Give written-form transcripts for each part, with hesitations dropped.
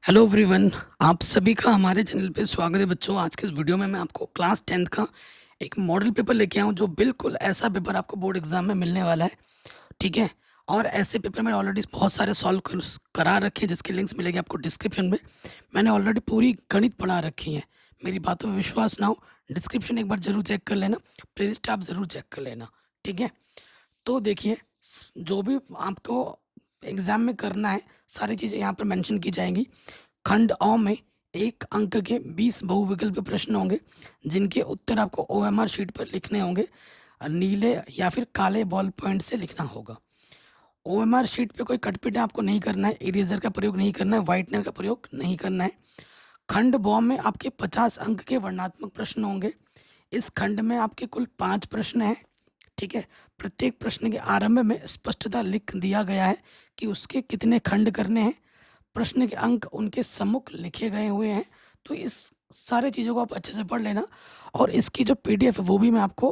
Hello everyone. आप सभी का हमारे चैनल पे स्वागत है बच्चों। आज के इस वीडियो में मैं आपको क्लास 10th का एक मॉडल पेपर लेके आया हूँ जो बिल्कुल ऐसा पेपर आपको बोर्ड एग्जाम में मिलने वाला है। ठीक है। और ऐसे पेपर मैंने ऑलरेडी बहुत सारे करा रखे हैं जिसके लिंक्स मिलेंगे आपको डिस्क्रिप्शन में। मैंने ऑलरेडी पूरी गणित पढ़ा रखी है। मेरी बातों में विश्वास ना हो, डिस्क्रिप्शन एक बार जरूर चेक कर लेना, प्लेलिस्ट आप ज़रूर चेक कर लेना। ठीक है। तो देखिए, जो भी आपको एग्जाम में करना है सारी चीज़ें यहाँ पर मेंशन की जाएंगी। खंड अ में एक अंक के 20 बहुविकल्प प्रश्न होंगे जिनके उत्तर आपको ओएमआर शीट पर लिखने होंगे। नीले या फिर काले बॉल पॉइंट से लिखना होगा। ओएमआर शीट पे कोई कटपिट आपको नहीं करना है, इरेजर का प्रयोग नहीं करना है, व्हाइटनर का प्रयोग नहीं करना है। खंड ब में आपके 50 अंक के वर्णनात्मक प्रश्न होंगे। इस खंड में आपके कुल 5 प्रश्न हैं। ठीक है। प्रत्येक प्रश्न के आरंभ में स्पष्टता लिख दिया गया है कि उसके कितने खंड करने हैं। प्रश्न के अंक उनके सम्मुख लिखे गए हुए हैं। तो इस सारे चीज़ों को आप अच्छे से पढ़ लेना। और इसकी जो पीडीएफ है वो भी मैं आपको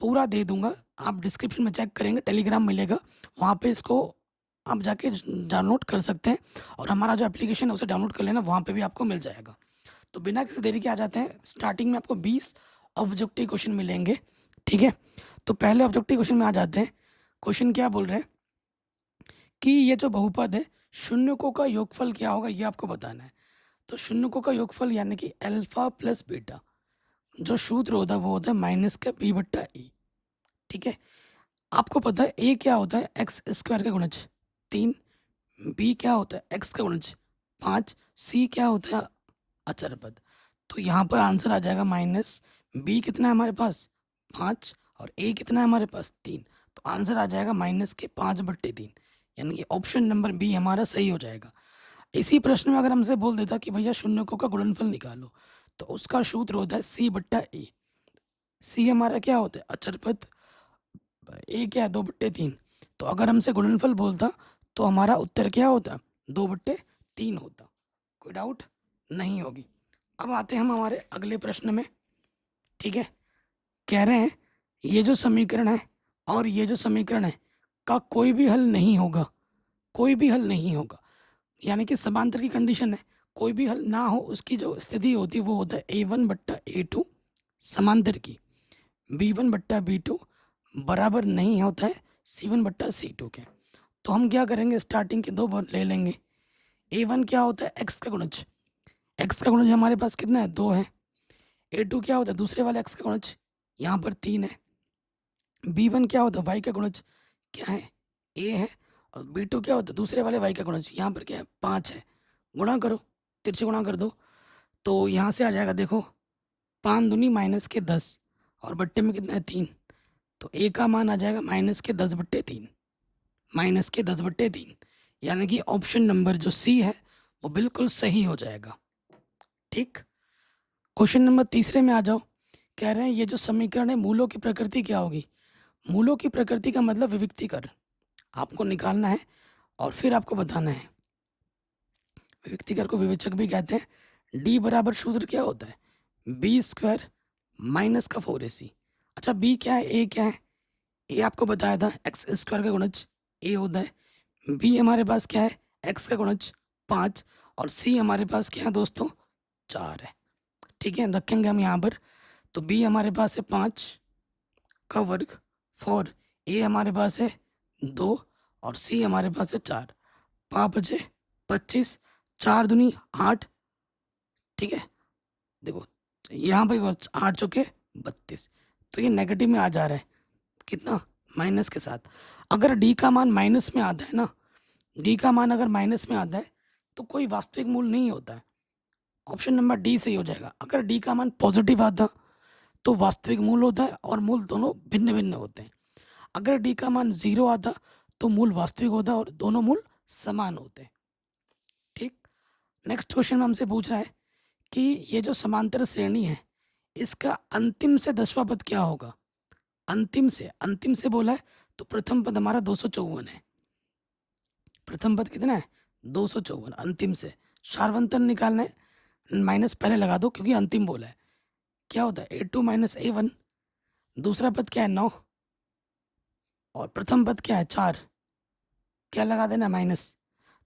पूरा दे दूंगा। आप डिस्क्रिप्शन में चेक करेंगे, टेलीग्राम मिलेगा, वहाँ पे इसको आप जाके डाउनलोड कर सकते हैं। और हमारा जो एप्लीकेशन है उसे डाउनलोड कर लेना, वहाँ पे भी आपको मिल जाएगा। तो बिना किसी देरी के आ जाते हैं। स्टार्टिंग में आपको 20 ऑब्जेक्टिव क्वेश्चन मिलेंगे। ठीक है। तो पहले ऑब्जेक्टिव क्वेश्चन में आ जाते हैं। क्वेश्चन क्या बोल रहे हैं कि ये जो बहुपद है शून्यकों का योगफल क्या होगा, ये आपको बताना है। तो शून्यकों का योगफल यानी कि अल्फा प्लस बीटा, जो सूत्र होता है वो होता है माइनस का बी बट्टा ई। ठीक है। आपको पता है ए क्या होता है, एक्स स्क्वायर का गुणज 3। बी क्या होता है, एक्स का गुणज 5। सी क्या होता है, अचर पद। तो यहाँ पर आंसर आ जाएगा माइनस बी कितना है हमारे पास 5, और ए कितना है हमारे पास 3। तो आंसर आ जाएगा माइनस के 5/3, यानी कि ऑप्शन नंबर बी हमारा सही हो जाएगा। इसी प्रश्न में अगर हमसे बोल देता कि भैया शून्यकों का गुणनफल निकालो, तो उसका सूत्र होता है सी बट्टा ए। सी हमारा क्या होता है, अचर पद। ए क्या है, 2/3। तो अगर हमसे गुणनफल बोलता तो हमारा उत्तर क्या होता, 2/3 होता। कोई डाउट नहीं होगी। अब आते हैं हम हमारे अगले प्रश्न में। ठीक है। कह रहे हैं ये जो समीकरण है और ये जो समीकरण है का कोई भी हल नहीं होगा। कोई भी हल नहीं होगा यानी कि समांतर की कंडीशन है, कोई भी हल ना हो उसकी जो स्थिति होती है वो होता है A1/A2 समांतर की, B1/B2 बराबर नहीं होता है C1/C2 के। तो हम क्या करेंगे, स्टार्टिंग के दो ले लेंगे। A1 क्या होता है, एक्स का गुणज। एक्स का गुणज हमारे पास कितना है, 2 है। A2 क्या होता है, दूसरे वाले एक्स का गुणज, यहाँ पर 3 है। B1 क्या होता है, वाई का गुणज क्या है, A है। और B2 क्या होता है, दूसरे वाले वाई का गुणज, यहाँ पर क्या है, 5 है। गुणा करो, तिरछे गुणा कर दो। तो यहाँ से आ जाएगा, देखो 5 दूनी -10, और बट्टे में कितना है 3। तो ए का मान आ जाएगा -10/3, -10/3, यानी कि ऑप्शन नंबर जो सी है वो बिल्कुल सही हो जाएगा। ठीक। क्वेश्चन नंबर तीसरे में आ जाओ। कह रहे हैं ये जो समीकरण है मूलों की प्रकृति क्या होगी। मूलों की प्रकृति का मतलब विविक्तीकरण आपको निकालना है और फिर आपको बताना है। विविक्तीकर को विवेचक भी कहते हैं। डी बराबर सूत्र क्या होता है, B² माइनस का 4AC। अच्छा, बी क्या है, ए क्या है। ए आपको बताया था x² का गुणज ए होता है। बी हमारे पास क्या है, एक्स का गुणज 5। और सी हमारे पास क्या है दोस्तों, 4 है। ठीक है, रखेंगे हम यहाँ पर। तो बी हमारे पास है 5 का वर्ग 4, ए हमारे पास है 2, और सी हमारे पास है 4। 5 बचे 25, 4 दूनी 8। ठीक है। देखो यहाँ पर 8 चौके 32, तो ये नेगेटिव में आ जा रहा है, कितना, माइनस के साथ। अगर डी का मान माइनस में आता है ना, डी का मान अगर माइनस में आता है तो कोई वास्तविक मूल नहीं होता है। ऑप्शन नंबर डी सही हो जाएगा। अगर डी का मान पॉजिटिव आता तो वास्तविक मूल होता है और मूल दोनों भिन्न भिन्न होते हैं। अगर डी का मान 0 आता तो मूल वास्तविक होता है और दोनों मूल समान होते हैं। ठीक। नेक्स्ट क्वेश्चन में हमसे पूछ रहा है कि ये जो समांतर श्रेणी है इसका अंतिम से 10वां पद क्या होगा। अंतिम से बोला है तो प्रथम पद हमारा 254 है। प्रथम पद कितना है, 254। अंतिम से सार्वंतन निकालना है, माइनस पहले लगा दो क्योंकि अंतिम बोला है। क्या होता है, A2 - A1। दूसरा पद क्या है, 9। और प्रथम पद क्या है, 4। क्या लगा देना, माइनस।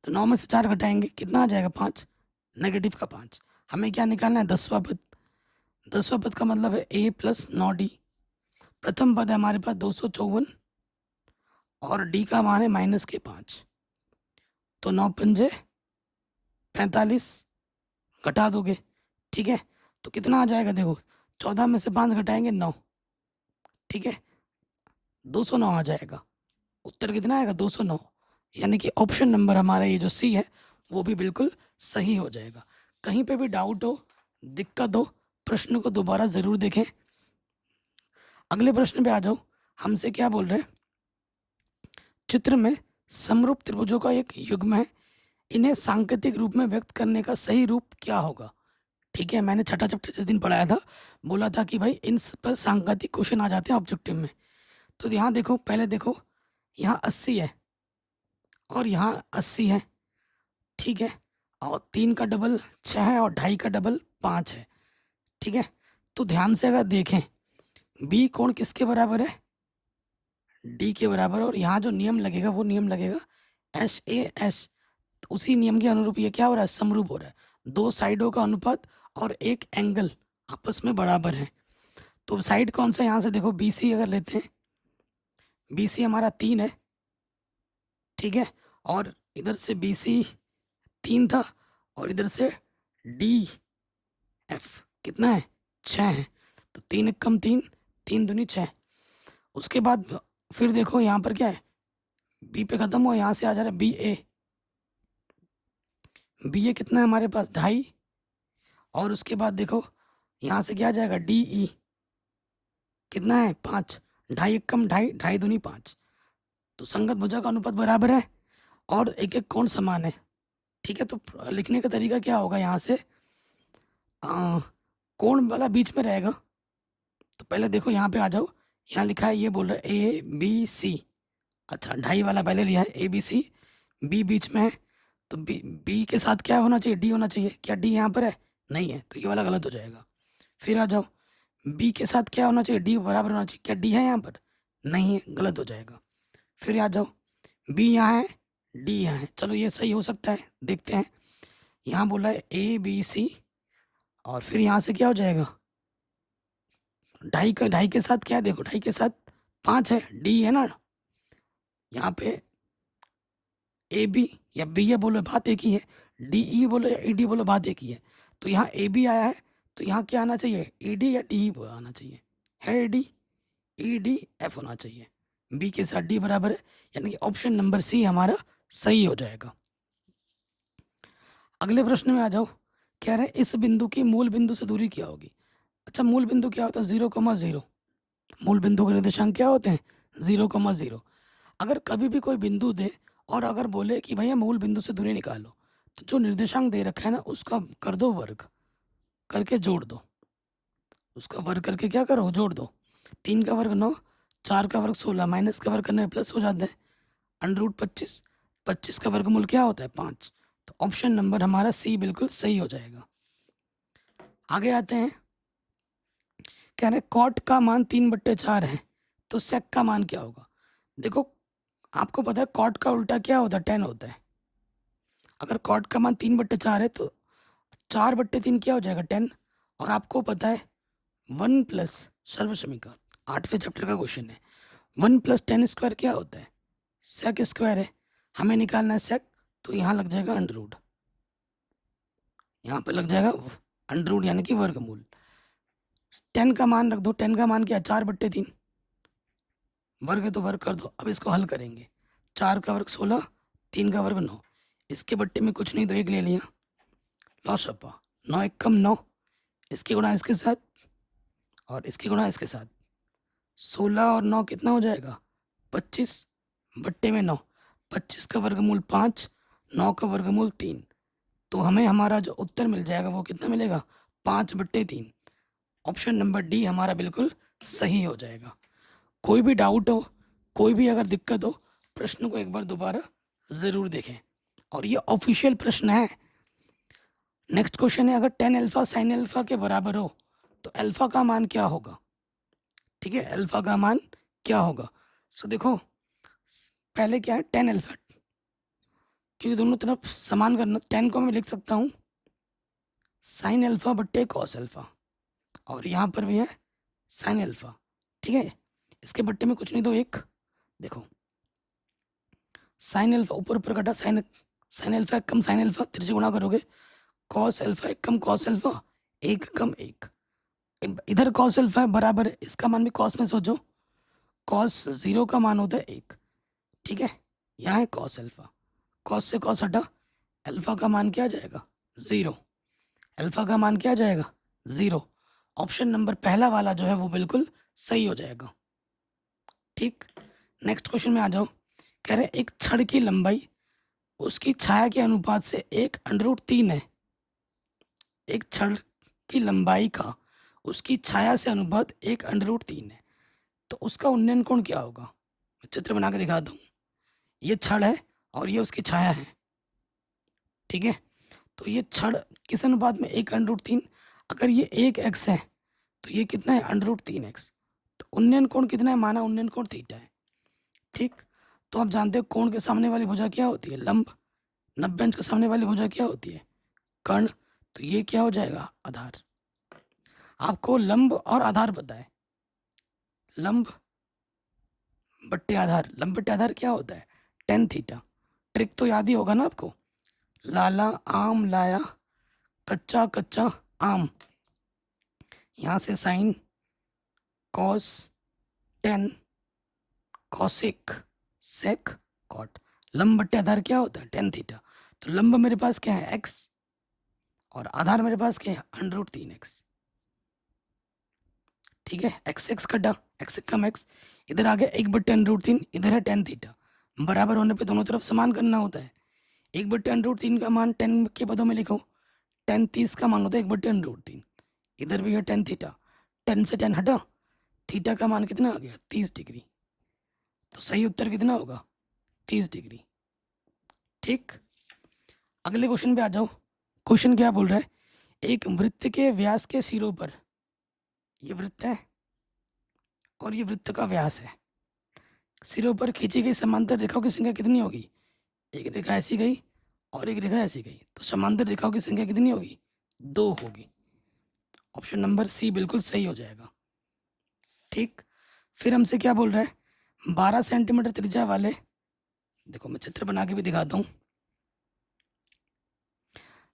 तो 9 में से 4 घटाएंगे, कितना आ जाएगा, 5। नेगेटिव का 5। हमें क्या निकालना है? 10वां पद। 10वां पद का मतलब है a प्लस 9d। प्रथम पद है हमारे पास 254 और d का मान है माइनस के 5। तो 9 पंजे 45 घटा दोगे, ठीक है। तो कितना आ जाएगा? देखो 14 में से 5 घटाएंगे 9, ठीक है, 209 आ जाएगा। उत्तर कितना आएगा? 209। यानी कि ऑप्शन नंबर हमारा ये जो सी है वो भी बिल्कुल सही हो जाएगा। कहीं पे भी डाउट हो, दिक्कत हो, प्रश्न को दोबारा ज़रूर देखें। अगले प्रश्न पे आ जाओ। हमसे क्या बोल रहे हैं? चित्र में समरूप त्रिभुजों का एक युग्म है, इन्हें सांकेतिक रूप में व्यक्त करने का सही रूप क्या होगा? ठीक है, मैंने छठा चैप्टर जिस दिन पढ़ाया था, बोला था कि भाई इन पर सांकेतिक क्वेश्चन आ जाते हैं ऑब्जेक्टिव में। तो यहाँ देखो, पहले देखो, यहाँ 80 है और यहाँ 80 है, ठीक है, और 3 का डबल 6 है और 2.5 का डबल 5 है, ठीक है। तो ध्यान से अगर देखें, बी कोण किसके बराबर है? डी के बराबर। और यहाँ जो नियम लगेगा वो नियम लगेगा SAS। उसी नियम के अनुरूप ये क्या हो रहा है? समरूप हो रहा है। दो साइडों का अनुपात और एक एंगल आपस में बराबर है। तो साइड कौन सा? यहाँ से देखो BC अगर लेते हैं, BC हमारा 3 है, ठीक है, और इधर से BC 3 था और इधर से DF कितना है? 6 है। तो 3 एक कम 3, 3 दूनी 6। उसके बाद फिर देखो यहाँ पर क्या है? B पे खत्म हो, यहाँ से आ जा रहा है BA। BA कितना है हमारे पास? 2.5। और उसके बाद देखो यहाँ से क्या आ जाएगा? DE कितना है? 5। 2.5 एक कम 2.5, 2.5 दूनी 5। तो संगत भुजा का अनुपात बराबर है और एक एक कोण समान है, ठीक है। तो लिखने का तरीका क्या होगा? यहाँ से कोण वाला बीच में रहेगा। तो पहले देखो यहाँ पे आ जाओ, यहाँ लिखा है, ये बोल रहा है ABC। अच्छा, 2.5 वाला पहले लिया है ABC, B बीच में है, तो B के साथ क्या होना चाहिए? D होना चाहिए। क्या D यहाँ पर है? नहीं है, तो ये वाला गलत हो जाएगा। फिर आ जाओ, B के साथ क्या होना चाहिए? D बराबर होना चाहिए। क्या D है यहाँ पर? नहीं है, गलत हो जाएगा। फिर आ जाओ, B यहाँ है, D यहाँ है, चलो ये सही हो सकता है, देखते हैं। यहाँ बोला है ABC और फिर यहाँ से क्या हो जाएगा? 2.5 के साथ क्या है? देखो 2.5 के साथ 5 है, D है ना। यहाँ पे AB या B ये बोलो, बात एक ही है। DE बोलो या ED बोलो, बात एक ही है। तो यहाँ AB आया है, तो यहाँ क्या आना चाहिए? ED या DE आना चाहिए। है ED, EDF होना चाहिए। B के साथ D बराबर है, यानी कि ऑप्शन नंबर C हमारा सही हो जाएगा। अगले प्रश्न में आ जाओ। कह रहे हैं इस बिंदु की मूल बिंदु से दूरी क्या होगी? अच्छा, मूल बिंदु क्या होता है? 0,0। मूल बिंदु के निर्देशांक क्या होते हैं? 0,0। अगर कभी भी कोई बिंदु दे और अगर बोले कि भैया मूल बिंदु से दूरी निकालो, तो जो निर्देशांक दे रखा है ना, उसका कर दो वर्ग, करके जोड़ दो। उसका वर्ग करके क्या करो? जोड़ दो। 3 का वर्ग 9, 4 का वर्ग 16, माइनस का वर्ग करने में प्लस हो जाता है। √25, 25 का वर्गमूल क्या होता है? 5। तो ऑप्शन नंबर हमारा C बिल्कुल सही हो जाएगा। आगे आते हैं। कह रहे कॉट का मान 3/4 है, तो सेक का मान क्या होगा? देखो, आपको पता है कॉट का उल्टा क्या होता है? 10 होता है। अगर कॉट का मान 3/4 है तो 4/3 क्या हो जाएगा? 10। और आपको पता है 1 प्लस सर्वसमीका 8वें चैप्टर का क्वेश्चन है, 1 + 10² क्या होता है? सेक स्क्वायर है। हमें निकालना है सेक, तो यहाँ लग जाएगा अंडर, यहाँ पे लग जाएगा अंडर यानी कि वर्गमूल। 10 का मान रख दो। 10 का मान क्या है? 4/3। वर्ग है तो वर्ग कर दो। अब इसको हल करेंगे। 4 का वर्ग 16, 3 का वर्ग 9। इसके बट्टे में कुछ नहीं, तो 1 ले लिया, लॉ छपा। 9 एक कम 9, इसकी गुणा इसके साथ और इसकी गुणा इसके साथ। 16 और 9 कितना हो जाएगा? 25 बट्टे में 9। 25 का वर्गमूल 5, 9 का वर्गमूल 3। तो हमें हमारा जो उत्तर मिल जाएगा वो कितना मिलेगा? 5/3। ऑप्शन नंबर डी हमारा बिल्कुल सही हो जाएगा। कोई भी डाउट हो, कोई भी अगर दिक्कत हो, प्रश्न को एक बार दोबारा ज़रूर देखें। और ये ऑफिशियल प्रश्न है। नेक्स्ट क्वेश्चन है, अगर tan अल्फा sin अल्फा के बराबर हो तो अल्फा का मान क्या होगा? ठीक है, अल्फा का मान क्या होगा? सो देखो, पहले क्या है? tan अल्फा, क्योंकि दोनों तरफ समान करना, tan को मैं लिख सकता हूँ साइन अल्फा बट्टे कॉस अल्फा, और यहाँ पर भी है साइन अल्फा। ठीक है, इसके बट्टे में कुछ नहीं तो एक, देखो साइन अल्फा ऊपर ऊपर कटा, साइन साइन अल्फा एक कम साइन अल्फा, तिरछे गुणा करोगे कॉस अल्फा एक कम कॉस अल्फा, एक कम एक, इधर कॉस अल्फा है बराबर है, इसका मान भी कॉस में सोचो, कॉस जीरो का मान होता है एक। ठीक है, यहाँ है कॉस अल्फा, कॉस से कॉस हटा, अल्फा का मान क्या आ जाएगा ज़ीरो, अल्फा का मान क्या आ जाएगा ज़ीरो। ऑप्शन नंबर पहला वाला जो है वो बिल्कुल सही हो जाएगा। ठीक, नेक्स्ट क्वेश्चन में आ जाओ। कह रहे एक छड़ की लंबाई उसकी छाया के अनुपात से 1/3 है। एक छड़ की लंबाई का उसकी छाया से अनुपात 1/3 है, तो उसका उन्नयन कोण क्या होगा? मैं चित्र बना के दिखाता हूँ। ये छड़ है और ये उसकी छाया है। ठीक है, तो ये छड़ किस अनुपात में 1/3, अगर ये 1x है तो ये कितना है √3x, तो उन्नयन कोण कितना है, माना उन्नयन कोण थीटा है। ठीक, तो आप जानते हो कोण के सामने वाली भुजा क्या होती है लंब, 90 अंश के सामने वाली भुजा क्या होती है कर्ण, तो ये क्या हो जाएगा आधार। आपको लंब और आधार पता है, लंब बट्टे आधार, लंब बट्टे आधार क्या होता है tan थीटा। ट्रिक तो याद ही होगा ना आपको, लाला आम लाया कच्चा कच्चा आम, यहाँ से sine cos tan cosec sec cot, लंब बट्टे आधार क्या होता है tan थीटा। तो लंब मेरे पास क्या है x और आधार मेरे पास क्या है √3x। ठीक है, एक्स एक्स कटा, एक्स कम एक्स, इधर आ गया 1/√3, इधर है tan थीटा, बराबर होने पे दोनों तरफ समान करना होता है। 1/√3 का मान 10 के पदों में लिखो, tan 30 का मान होता है 1/√3, इधर भी है tan थीटा, 10 से 10 हटा, थीटा का मान कितना आ गया 30 डिग्री, तो सही उत्तर कितना होगा 30 डिग्री। ठीक, अगले क्वेश्चन पे आ जाओ। क्वेश्चन क्या बोल रहा है, एक वृत्त के व्यास के सिरों पर, ये वृत्त है और ये वृत्त का व्यास है, सिरों पर खींची गई समांतर रेखाओं की संख्या कितनी होगी? एक रेखा ऐसी गई और एक रेखा ऐसी गई, तो समांतर रेखाओं की संख्या कितनी होगी 2 होगी। ऑप्शन नंबर सी बिल्कुल सही हो जाएगा। ठीक, फिर हमसे क्या बोल रहा है 12 सेंटीमीटर त्रिज्या वाले, देखो मैं चित्र बना के भी दिखाता हूँ,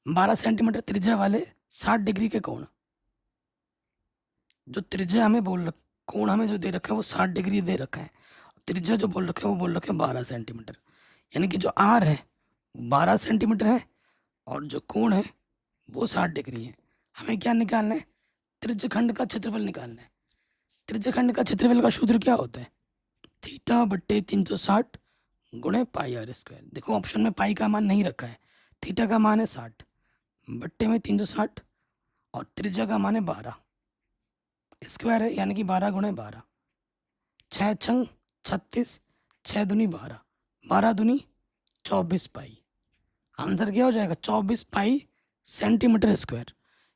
12 सेंटीमीटर त्रिज्या वाले 60 डिग्री के कोण, जो त्रिज्या हमें कोण हमें जो दे रखा है वो 60 डिग्री दे रखा है, त्रिज्या जो बोल रखा है वो बोल रखा है 12 सेंटीमीटर, यानी कि जो आर है 12 सेंटीमीटर है और जो कोण है वो 60 डिग्री है। हमें क्या निकालना है, त्रिज्यखंड का क्षेत्रफल निकालना है। त्रिज्यखंड का क्षेत्रफल का सूत्र क्या होता है थीटा बट्टे 360 गुणे पाई आर स्क्वायर। देखो ऑप्शन में पाई का मान नहीं रखा है, थीटा का मान है 60, बट्टे में 360 और त्रिज्या का मान है 12, स्क्वायर है यानी कि 12 गुणे 12, 6 छंग 36, 6 दूनी 12, 12 दूनी 24 पाई। आंसर क्या हो जाएगा 24 पाई सेंटीमीटर स्क्वायर,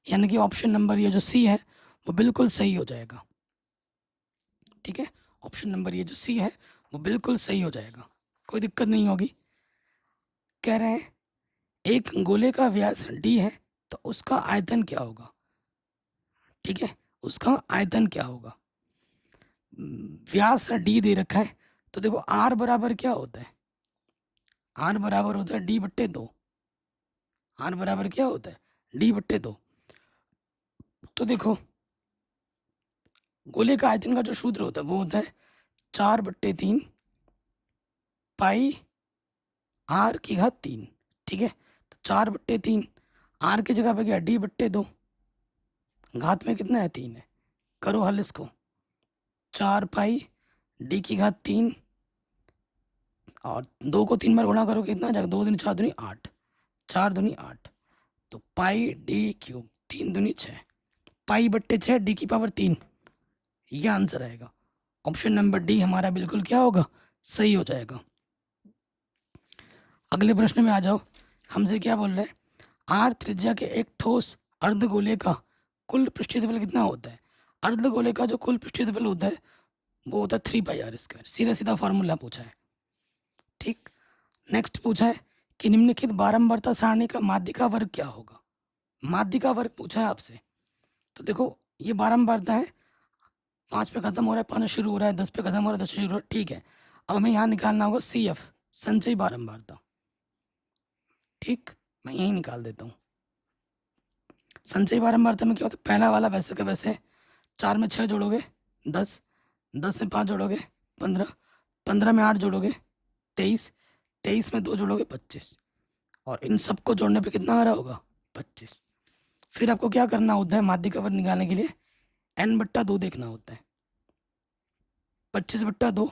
यानी कि ऑप्शन नंबर ये जो सी है वो बिल्कुल सही हो जाएगा। ठीक है, ऑप्शन नंबर ये जो सी है वो बिल्कुल सही हो जाएगा, कोई दिक्कत नहीं होगी। कह रहे हैं एक गोले का व्यास डी है तो उसका आयतन क्या होगा? ठीक है, उसका आयतन क्या होगा, व्यास डी दे रखा है, तो देखो आर बराबर क्या होता है, आर बराबर होता है डी बट्टे 2, आर बराबर क्या होता है डी बट्टे 2। तो देखो गोले का आयतन का जो सूत्र होता है वो होता है 4/3 पाई आर की घात 3। ठीक है, तो 4/3 आर की जगह पे क्या डी बट्टे 2, घात में कितना है 3 है, करो हल इसको, 4 पाई डी की घात 3 और 2 को 3 बार गुणा करो कितना जाएगा 2 दूनी 4 दूनी 8, 4 दूनी 8, तो पाई डी क्यूब 3 दूनी 6, पाई बट्टे 6 डी की पावर 3, ये आंसर आएगा। ऑप्शन नंबर डी हमारा बिल्कुल क्या होगा सही हो जाएगा। अगले प्रश्न में आ जाओ। हमसे क्या बोल रहे हैं आर त्रिज्या के एक ठोस अर्धगोले का कुल पृष्ठीय कितना होता है? अर्धगोले का जो कुल पृष्ठीय होता है वो होता है 3πr², सीधा सीधा फॉर्मूला पूछा है। ठीक, नेक्स्ट पूछा है कि निम्नलिखित बारंबारता सारणी का माध्यिका वर्ग क्या होगा? माध्य का वर्ग पूछा है आपसे, तो देखो ये बारंबारता है, 5 पे खत्म हो रहा है, 5 शुरू हो रहा है, 10 पे खत्म हो रहा है, 10 से शुरू हो रहा है, ठीक है। अब हमें यहाँ निकालना होगा CF, संचयी बारंबारता। ठीक, मैं यही निकाल देता हूँ। संचयी बारंबारता में क्या होता है, पहला वाला वैसे का वैसे, 4 में 6 जोड़ोगे 10, 10 में 5 जोड़ोगे 15, 15 में 8 जोड़ोगे 23, 23 में 2 जोड़ोगे 25, और इन सबको जोड़ने पे कितना आ रहा होगा 25। फिर आपको क्या करना होता है माध्य का वर्ग निकालने के लिए, n/2 देखना होता है। 25/2,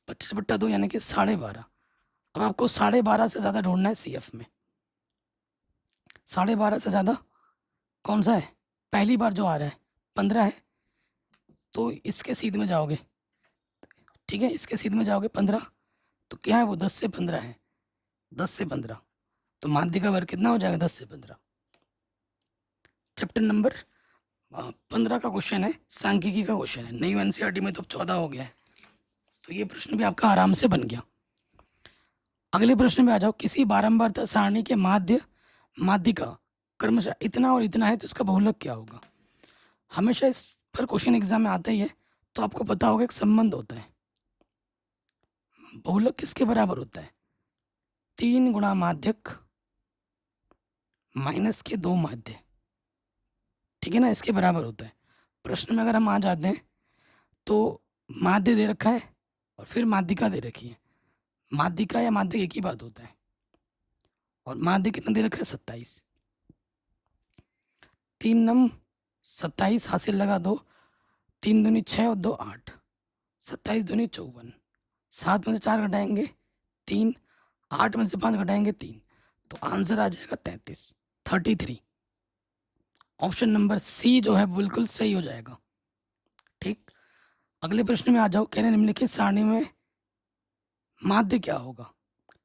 25/2 यानी कि 12.5। अब आपको 12.5 से ज़्यादा ढूंढना है CF में। 12.5 से ज़्यादा कौन सा है, पहली बार जो आ रहा है 15 है, तो इसके सीध में जाओगे, ठीक है, इसके सीध में जाओगे 15, तो क्या है वो 10 से 15 है, 10 से 15, तो माध्य का वर्ग कितना हो जाएगा 10 से 15। चैप्टर नंबर 15 का क्वेश्चन है, सांख्यिकी का क्वेश्चन है, नई NCERT में तो 14 हो गया है, तो ये प्रश्न भी आपका आराम से बन गया। अगले प्रश्न में आ जाओ, किसी बारंबारता सारणी के माध्य का क्रमशः इतना और इतना है तो इसका बहुलक क्या होगा। हमेशा इस पर क्वेश्चन एग्जाम में आता ही है, तो आपको पता होगा एक संबंध होता है, बहुलक किसके बराबर होता है, 3 गुणा माध्यक माइनस के 2 माध्य, ठीक है ना, इसके बराबर होता है। प्रश्न में अगर हम आ जाते हैं तो माध्य दे रखा है और फिर माध्यिका दे रखी है, माध्यिका या माध्यक एक ही बात होता है, और माध्य कितना दे रखा है 27, 3 नम 27 हासिल लगा दो, 3 दूनी 6 और 2 8, 27 दूनी 54, 7 में से 4 घटाएंगे 3, 8 में से 5 घटाएंगे 3, तो आंसर आ जाएगा 33। ऑप्शन नंबर सी जो है बिल्कुल सही हो जाएगा। ठीक, अगले प्रश्न में आ जाओ, कह रहे निम्नलिखित सारणी में माध्य क्या होगा।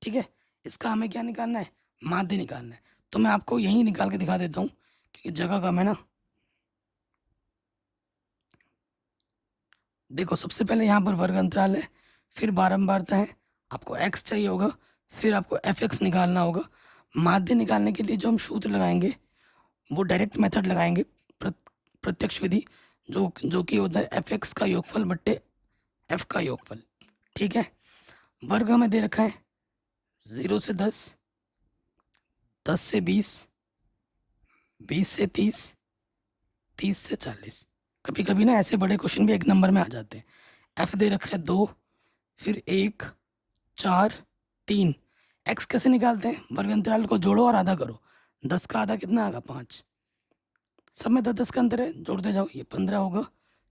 ठीक है, इसका हमें क्या निकालना है, माध्य निकालना है, तो मैं आपको यही निकाल के दिखा देता हूँ क्योंकि जगह कम है ना। देखो सबसे पहले यहाँ पर वर्ग अंतराल है, फिर बारंबारता है, आपको x चाहिए होगा, फिर आपको fx निकालना होगा। माध्य निकालने के लिए जो हम सूत्र लगाएंगे वो डायरेक्ट मेथड लगाएंगे, प्रत्यक्ष विधि, जो कि होता है fx का योगफल बट्टे f का योगफल। ठीक है, वर्ग हमें दे रखा है 0 से 10, 10 से 20, 20 से 30, 30 से 40। कभी कभी ना ऐसे बड़े क्वेश्चन भी एक नंबर में आ जाते हैं। f दे रखा है 2, फिर 1, 4, 3। x कैसे निकालते हैं, वर्ग अंतराल को जोड़ो और आधा करो, 10 का आधा कितना आएगा 5, सब में 10 का अंतर है, जोड़ते जाओ, ये 15 होगा,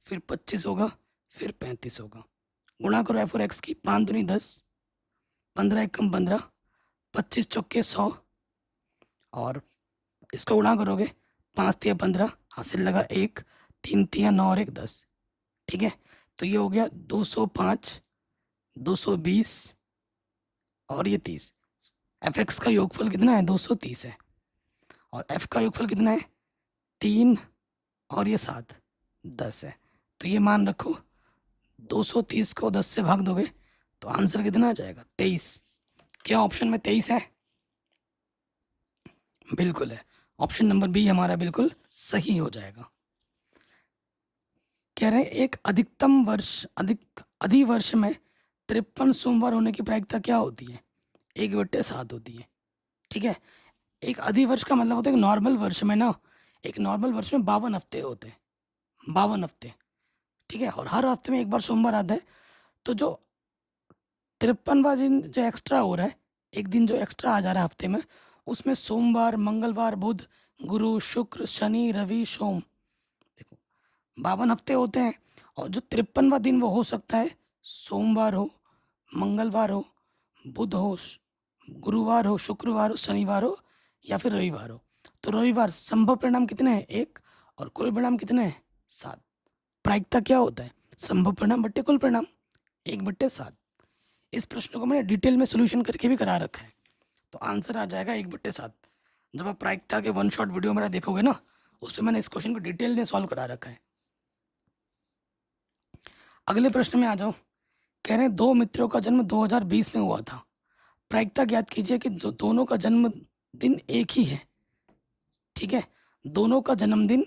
फिर 25 होगा, फिर 35 होगा। गुणा करो f और x की, 5 दूनी 10, 15 एकम 15, 25 चौके 100, और इसको गुणा करोगे 5 तिया 15, हासिल लगा 1, 3 तिया 9 और 1 10। ठीक है, तो ये हो गया 205, 220 और ये 30। fx का योगफल कितना है 230 है, और f का योगफल कितना है 3 और ये 7, 10 है। तो ये मान रखो 230 को 10 से भाग दोगे तो आंसर कितना आ जाएगा 23। क्या ऑप्शन में 23 है, बिल्कुल है, ऑप्शन नंबर बी हमारा बिल्कुल सही हो जाएगा। कह रहे हैं एक अधिवर्ष में 53 सोमवार होने की प्रायिकता क्या होती है, 1/7 होती है। ठीक है, एक अधिवर्ष का मतलब होता है नॉर्मल वर्ष में ना, एक नॉर्मल वर्ष में 52 हफ्ते होते हैं, 52 हफ्ते। ठीक है, और हर हफ्ते में एक बार सोमवार आता है, तो जो 53वां दिन जो एक्स्ट्रा हो रहा है, एक दिन जो एक्स्ट्रा आ जा रहा है हफ्ते में, उसमें सोमवार, मंगलवार, बुध, गुरु, शुक्र, शनि, रवि, सोम, देखो 52 हफ्ते होते हैं, और जो 53वां दिन वो हो सकता है सोमवार हो, मंगलवार हो, बुध हो, गुरुवार हो, शुक्रवार हो, शनिवार हो, या फिर रविवार हो। तो रविवार संभव परिणाम कितने हैं 1, और कुल परिणाम कितने हैं 7। प्रायिकता क्या होता है, संभव परिणाम बट्टे कुल परिणाम, 1/7। इस प्रश्न को मैंने डिटेल में सोल्यूशन करके भी करा रखा है, तो आंसर आ जाएगा 1/7। जब आप प्रायिकता के 1 शॉट वीडियो मेरा देखोगे ना, उसमें मैंने इस क्वेश्चन को डिटेल में सॉल्व करा रखा है। अगले प्रश्न में आ जाओ, कह रहे हैं 2 मित्रों का जन्म 2020 में हुआ था, प्रायिकता ज्ञात कीजिए कि दोनों का जन्मदिन एक ही है। ठीक है, दोनों का जन्मदिन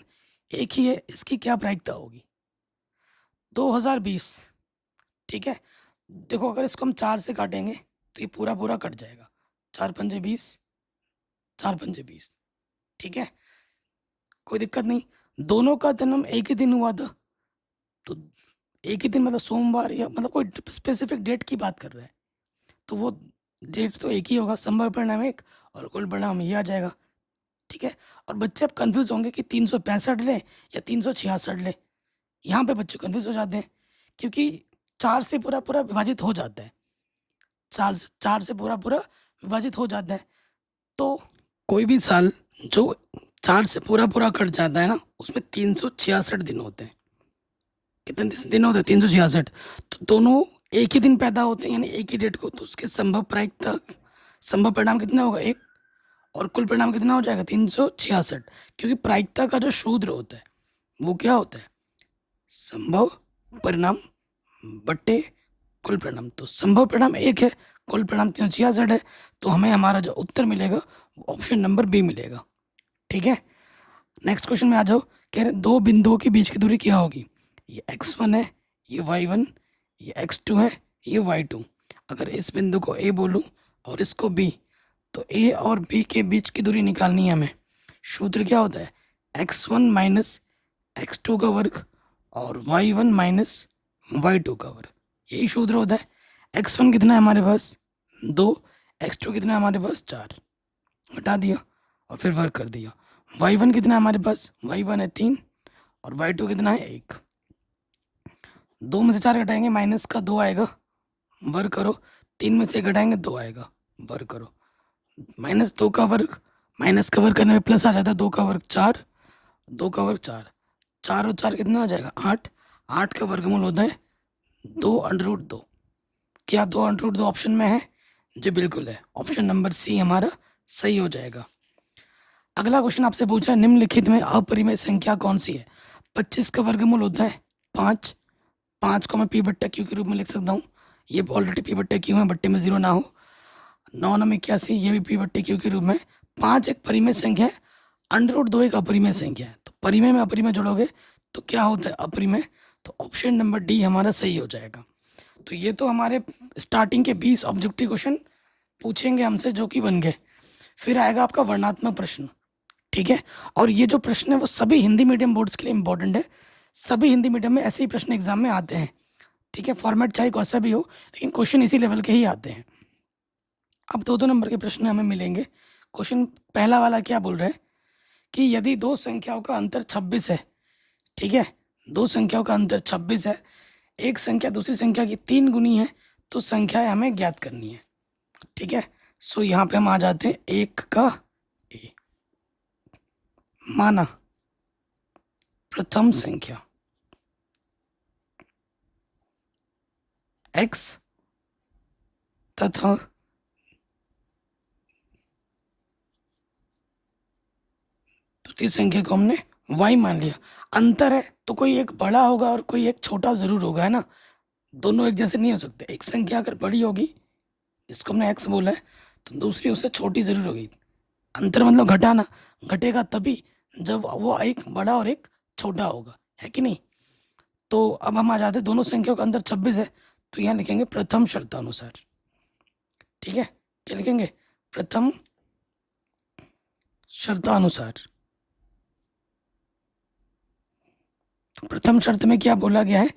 एक ही है, इसकी क्या प्रायिकता होगी? 2020। ठीक है, देखो अगर इसको हम 4 से काटेंगे तो ये पूरा पूरा कट जाएगा। 4 पंजे 20, 4 पंजे 20। ठीक है, कोई दिक्कत नहीं। दोनों का जन्म एक ही दिन हुआ था, तो एक ही दिन मतलब सोमवार, या मतलब कोई स्पेसिफिक डेट की बात कर रहा है तो वो डेट तो एक ही होगा। संभव परिणाम एक और कुल परिणाम ये आ जाएगा। ठीक है, और बच्चे अब कंफ्यूज होंगे कि 365 ले या 366 ले। यहाँ पे बच्चे कंफ्यूज हो जाते हैं, क्योंकि 4 से पूरा पूरा विभाजित हो जाता है। 4 से पूरा पूरा विभाजित हो जाता है। तो कोई भी साल जो 4 से पूरा पूरा कट जाता है ना, उसमें 366 दिन होते हैं। कितने दिन होते हैं? 366। तो दोनों एक ही दिन पैदा होते हैं, यानी एक ही डेट को, तो उसके संभव प्रायिकता, संभव परिणाम कितना होगा? एक। और कुल परिणाम कितना हो जाएगा? 366। क्योंकि प्रायिकता का जो सूत्र होता है वो क्या होता है? संभव परिणाम बट्टे कुल परिणाम। तो संभव परिणाम एक है, कुल परिणाम 366 है, तो हमें हमारा जो उत्तर मिलेगा वो ऑप्शन नंबर बी मिलेगा। ठीक है, नेक्स्ट क्वेश्चन में आ जाओ। कह रहे दो बिंदुओं के बीच की दूरी क्या होगी? ये x1 है, ये y1, ये x2 है, ये y2। अगर इस बिंदु को a बोलूं और इसको b, तो a और b के बीच की दूरी निकालनी है हमें। सूत्र क्या होता है? x1 माइनस x2 का वर्ग और y1 माइनस y2 का वर्ग, यही सूत्र होता है। x1 कितना है हमारे पास? 2। x2 कितना है हमारे पास? 4। हटा दिया और फिर वर्ग कर दिया। y1 कितना है हमारे पास? y1 है 3 और y2 कितना है? 1। 2 में से 4 घटाएंगे, माइनस का 2 आएगा, वर्ग करो। 3 में से घटाएंगे 2 आएगा, वर्ग करो। -2 का वर्ग, माइनस का वर्ग करने में प्लस आ जाता है। 2 का वर्ग 4, 2 का वर्ग 4, 4 और 4 कितना आ जाएगा? 8। 8 का वर्गमूल होता है 2√2। क्या 2√2 ऑप्शन में है? जी बिल्कुल है, ऑप्शन नंबर सी हमारा सही हो जाएगा। अगला क्वेश्चन आपसे पूछा है, निम्नलिखित में अपरिमेय संख्या कौन सी है? 25 का वर्गमूल होता है 5। 5 को मैं पी बट्टा क्यू के रूप में लिख सकता हूँ, ये ऑलरेडी पी बट्टा क्यू है, बट्टे में 0 ना हो। 9×81, ये भी पी बट्टे क्यू के रूप में। 5 एक परिमेय संख्या है, √2 एक अपरिमेय संख्या है। तो परिमेय में अपरिमेय जोड़ोगे तो क्या होता है? अपरिमेय। तो ऑप्शन नंबर डी हमारा सही हो जाएगा। तो ये तो हमारे स्टार्टिंग के 20 ऑब्जेक्टिव क्वेश्चन पूछेंगे हमसे, जो कि बन गए। फिर आएगा आपका वर्णनात्मक प्रश्न। ठीक है, और ये जो प्रश्न है वो सभी हिंदी मीडियम बोर्ड्स के लिए इंपॉर्टेंट है। सभी हिंदी मीडियम में ऐसे ही प्रश्न एग्जाम में आते हैं। ठीक है, फॉर्मेट चाहे कैसा भी हो, लेकिन क्वेश्चन इसी लेवल के ही आते हैं। अब 2-2 नंबर के प्रश्न हमें मिलेंगे। क्वेश्चन पहला वाला क्या बोल रहा है कि यदि दो संख्याओं का अंतर 26 है, ठीक है, दो संख्याओं का अंतर 26 है, एक संख्या दूसरी संख्या की 3 गुनी है, तो संख्याएं हमें ज्ञात करनी है। ठीक है, सो यहाँ पे हम आ जाते हैं एक का ए। माना प्रथम संख्या x तथा द्वितीय संख्या को हमने y मान लिया। अंतर है तो कोई एक बड़ा होगा और कोई एक छोटा जरूर होगा, है ना। दोनों एक जैसे नहीं हो सकते। एक संख्या अगर बड़ी होगी, इसको हमने x बोला है, तो दूसरी उससे छोटी जरूर होगी। अंतर मतलब घटाना, घटेगा तभी जब वो एक बड़ा और एक छोटा होगा, है कि नहीं। तो अब हम आ जाते हैं, दोनों संख्याओं का अंतर 26 है, तो यहाँ लिखेंगे प्रथम शर्तानुसार। ठीक है, क्या लिखेंगे? प्रथम शर्तानुसार। तो प्रथम शर्त में क्या बोला गया है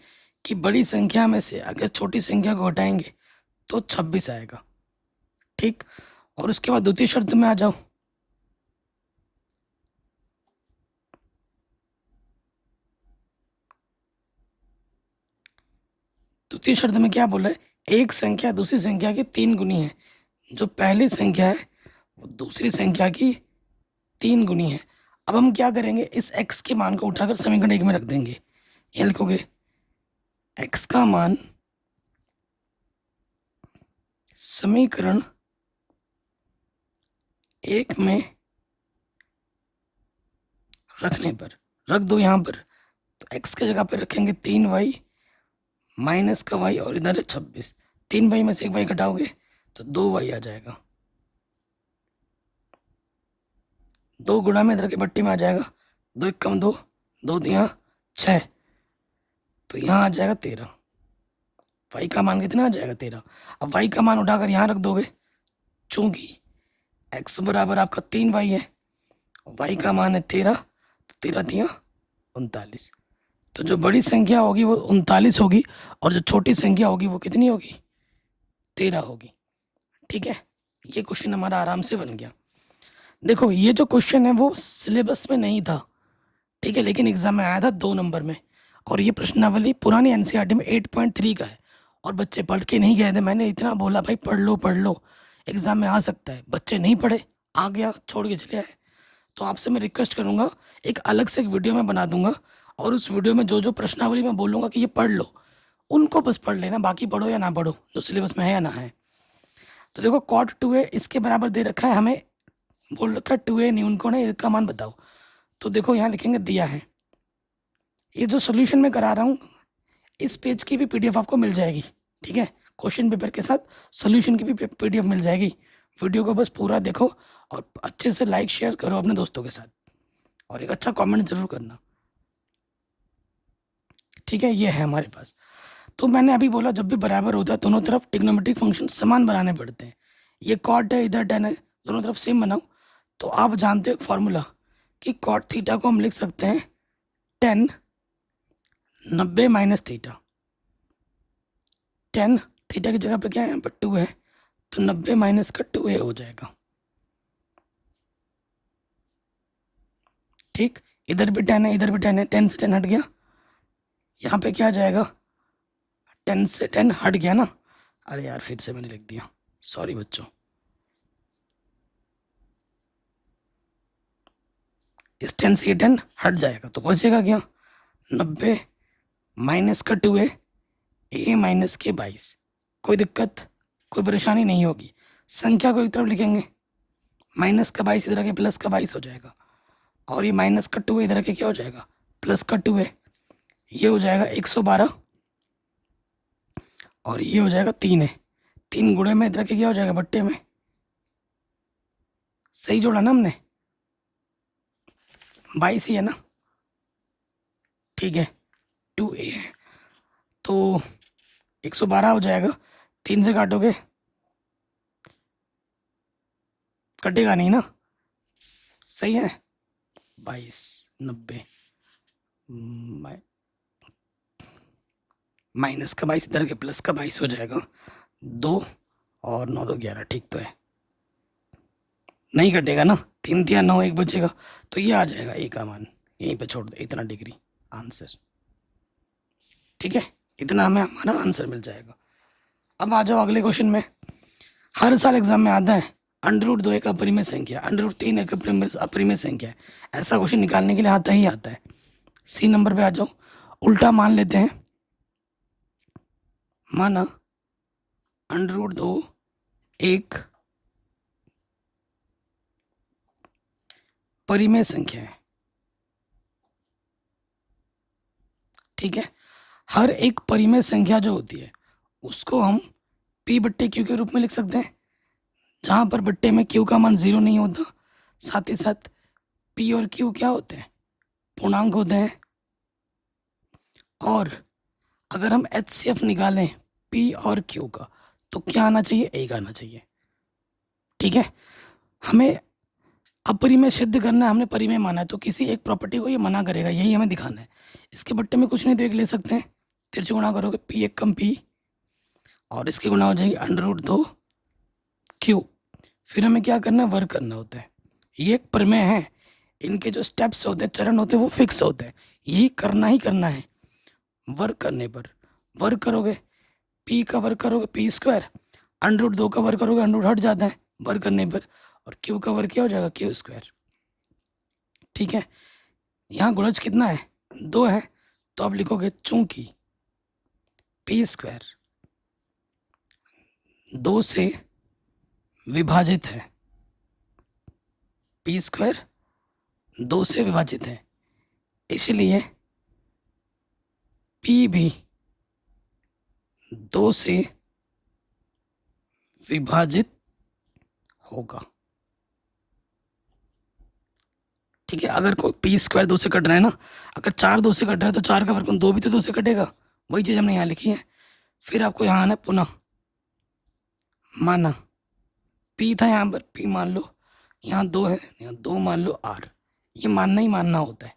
कि बड़ी संख्या में से अगर छोटी संख्या को हटाएंगे तो 26 आएगा। ठीक, और उसके बाद द्वितीय शर्त में आ जाओ। द्वितीय शर्त में क्या बोला है? एक संख्या दूसरी संख्या की 3 गुनी है। जो पहली संख्या है वो दूसरी संख्या की 3 गुनी है। अब हम क्या करेंगे? इस x के मान को उठाकर समीकरण 1 में रख देंगे। ये लिखोगे x का मान समीकरण 1 में रखने पर रख दो। यहाँ पर तो x की जगह पर रखेंगे 3y माइनस का y, और इधर है 26। 3y में से 1y घटाओगे तो 2y आ जाएगा। 2 गुणा में इधर के पट्टी में आ जाएगा, 2 एक कम 2, 2 दिया 6, तो यहाँ आ जाएगा 13। वाई का मान कितना आ जाएगा 13। अब वाई का मान उठाकर यहाँ रख दोगे, चूंकि एक्स बराबर आपका 3 वाई है, वाई का मान है 13, तो 13 दिया 39। तो जो बड़ी संख्या होगी वो 39 होगी, और जो छोटी संख्या होगी वो कितनी होगी, 13 होगी। ठीक है, ये क्वेश्चन हमारा आराम से बन गया। देखो ये जो क्वेश्चन है वो सिलेबस में नहीं था, ठीक है, लेकिन एग्जाम में आया था 2 नंबर में। और ये प्रश्नावली पुरानी एनसीईआरटी में 8.3 का है, और बच्चे पढ़ के नहीं गए थे। मैंने इतना बोला भाई पढ़ लो पढ़ लो, एग्जाम में आ सकता है, बच्चे नहीं पढ़े, आ गया छोड़ के चले आए। तो आपसे मैं रिक्वेस्ट करूंगा, एक अलग से एक वीडियो में बना दूंगा, और उस वीडियो में जो जो प्रश्नावली मैं बोलूँगा कि ये पढ़ लो, उनको बस पढ़ लेना, बाकी पढ़ो या ना पढ़ो, जो सिलेबस में है या ना है। तो देखो कॉट 2a इसके बराबर दे रखा है हमें, बोल रखा है 2a न्यून कोण है, इसका मान बताओ। तो देखो यहाँ लिखेंगे दिया है। ये जो सोल्यूशन मैं करा रहा हूँ, इस पेज की भी पीडीएफ आपको मिल जाएगी, ठीक है, क्वेश्चन पेपर के साथ सोल्यूशन की भी पीडीएफ मिल जाएगी। वीडियो को बस पूरा देखो, और अच्छे से लाइक शेयर करो अपने दोस्तों के साथ, और एक अच्छा कमेंट जरूर करना, ठीक है। ये है हमारे पास। तो मैंने अभी बोला जब भी बराबर होता है दोनों तरफ ट्रिग्नोमेट्रिक फंक्शन समान बनाने पड़ते हैं। ये कॉट है, इधर टेन है, दोनों तरफ सेम बनाओ। तो आप जानते हो एक फॉर्मूला कि कॉट थीटा को हम लिख सकते हैं 10 90 माइनस थीटा। 10 थीटा की जगह पे क्या है, यहाँ पर 2 है, तो 90 माइनस का 2a हो जाएगा। ठीक, इधर भी 10 है, इधर भी 10 है, 10 से 10 हट गया, यहाँ पे क्या आ जाएगा, 10 से 10 हट गया ना। अरे यार फिर से मैंने लिख दिया, सॉरी बच्चों। इस 10 से ये 10 हट जाएगा, तो बचेगा क्या, 90 माइनस का 2a, a माइनस के 22। कोई दिक्कत, कोई परेशानी नहीं होगी। संख्या को एक तरफ लिखेंगे, माइनस का 22 इधर के प्लस का 22 हो जाएगा, और ये माइनस का 2 इधर के क्या हो जाएगा, प्लस का 2 है, ये हो जाएगा 112, और ये हो जाएगा 3 है। 3 गुणे में इधर के क्या हो जाएगा, बट्टे में। सही जोड़ा ना हमने, 22 ही है ना, ठीक है, 2a है, तो 112 हो जाएगा। 3 से काटोगे, कटेगा नहीं ना, सही है। 22 90 माइनस का 22 इधर के प्लस का 22 हो जाएगा, 2 और 9 2 11, ठीक तो है, नहीं कटेगा ना, 3 3 9 1 बचेगा, तो ये आ जाएगा a का मान, यहीं पे छोड़ दे, इतना डिग्री आंसर, ठीक है, इतना हमें हमारा आंसर मिल जाएगा। अब आ जाओ अगले क्वेश्चन में। हर साल एग्जाम में आता है √2 एक अपरिमेय संख्या, √3 एक अपरिमेय संख्या है, ऐसा क्वेश्चन निकालने के लिए आता ही आता है। सी नंबर पे आ जाओ। उल्टा मान लेते हैं, माना √2 एक परिमेय संख्या है, ठीक है। हर एक परिमेय संख्या जो होती है उसको हम p/q के रूप में लिख सकते हैं, जहां पर बट्टे में q का मान 0 नहीं होता, साथ ही साथ p और q क्या होते हैं, पूर्णांक होते हैं। और अगर हम HCF निकालें p और q का, तो क्या आना चाहिए, 1 आना चाहिए, ठीक है। हमें अपरिमेय सिद्ध करना है, हमने परिमेय माना है, तो किसी एक प्रॉपर्टी को ये मना करेगा, यही हमें दिखाना है। इसके बट्टे में कुछ नहीं तो एक ले सकते हैं, तिरछे गुणा करोगे p एक कम p, और इसकी गुणा हो जाएगी √2 q। फिर हमें क्या करना है, वर्ग करना होता है। ये एक प्रमेय है, इनके जो स्टेप्स होते हैं, चरण होते हैं, वो फिक्स होते हैं, यही करना ही करना है। वर्ग करने पर, वर्ग करोगे p का वर्ग करोगे p², √2 का वर्ग करोगे √ हट जाता है वर्ग करने पर, और q का वर्ग क्या हो जाएगा, q², ठीक है। यहाँ गुणज कितना है, 2 है, तो आप लिखोगे चूंकि p² 2 से विभाजित है, p² 2 से विभाजित है, इसलिए p भी 2 से विभाजित होगा। ठीक है, अगर कोई पी स्क्वायर 2 से कट रहा है ना, अगर 4 2 से कट रहा है तो 4 का वर्गमूल 2 भी तो 2 से कटेगा। वही चीज़ हमने यहाँ लिखी है। फिर आपको यहाँ आना है पुनः माना, पी था यहाँ पर, पी मान लो, यहाँ 2 है, यहाँ 2 मान लो आर, ये मानना ही मानना होता है।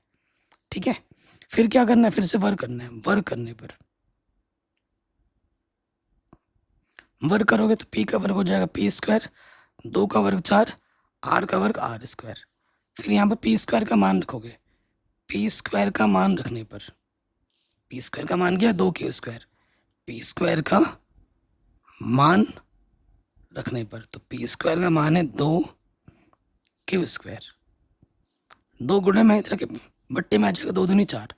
ठीक है, फिर क्या करना है, फिर से वर्क करना है। वर्क करने पर वर्क करोगे तो पी का वर्ग हो जाएगा पी स्क्वायर, 2 का वर्ग 4, आर का वर्ग आर स्क्वायर। फिर यहाँ पर पी स्क्वायर का मान रखोगे, पी स्क्वायर का मान रखने पर, पी स्क्वायर का मान क्या है 2 क्यू स्क्वायर, पी स्क्वायर का मान रखने पर, तो पी स्क्वायर का मान है 2 क्यू स्क्वायर, 2 गुणे में इधर के बट्टे में आ जाएगा 2 दूनी 4,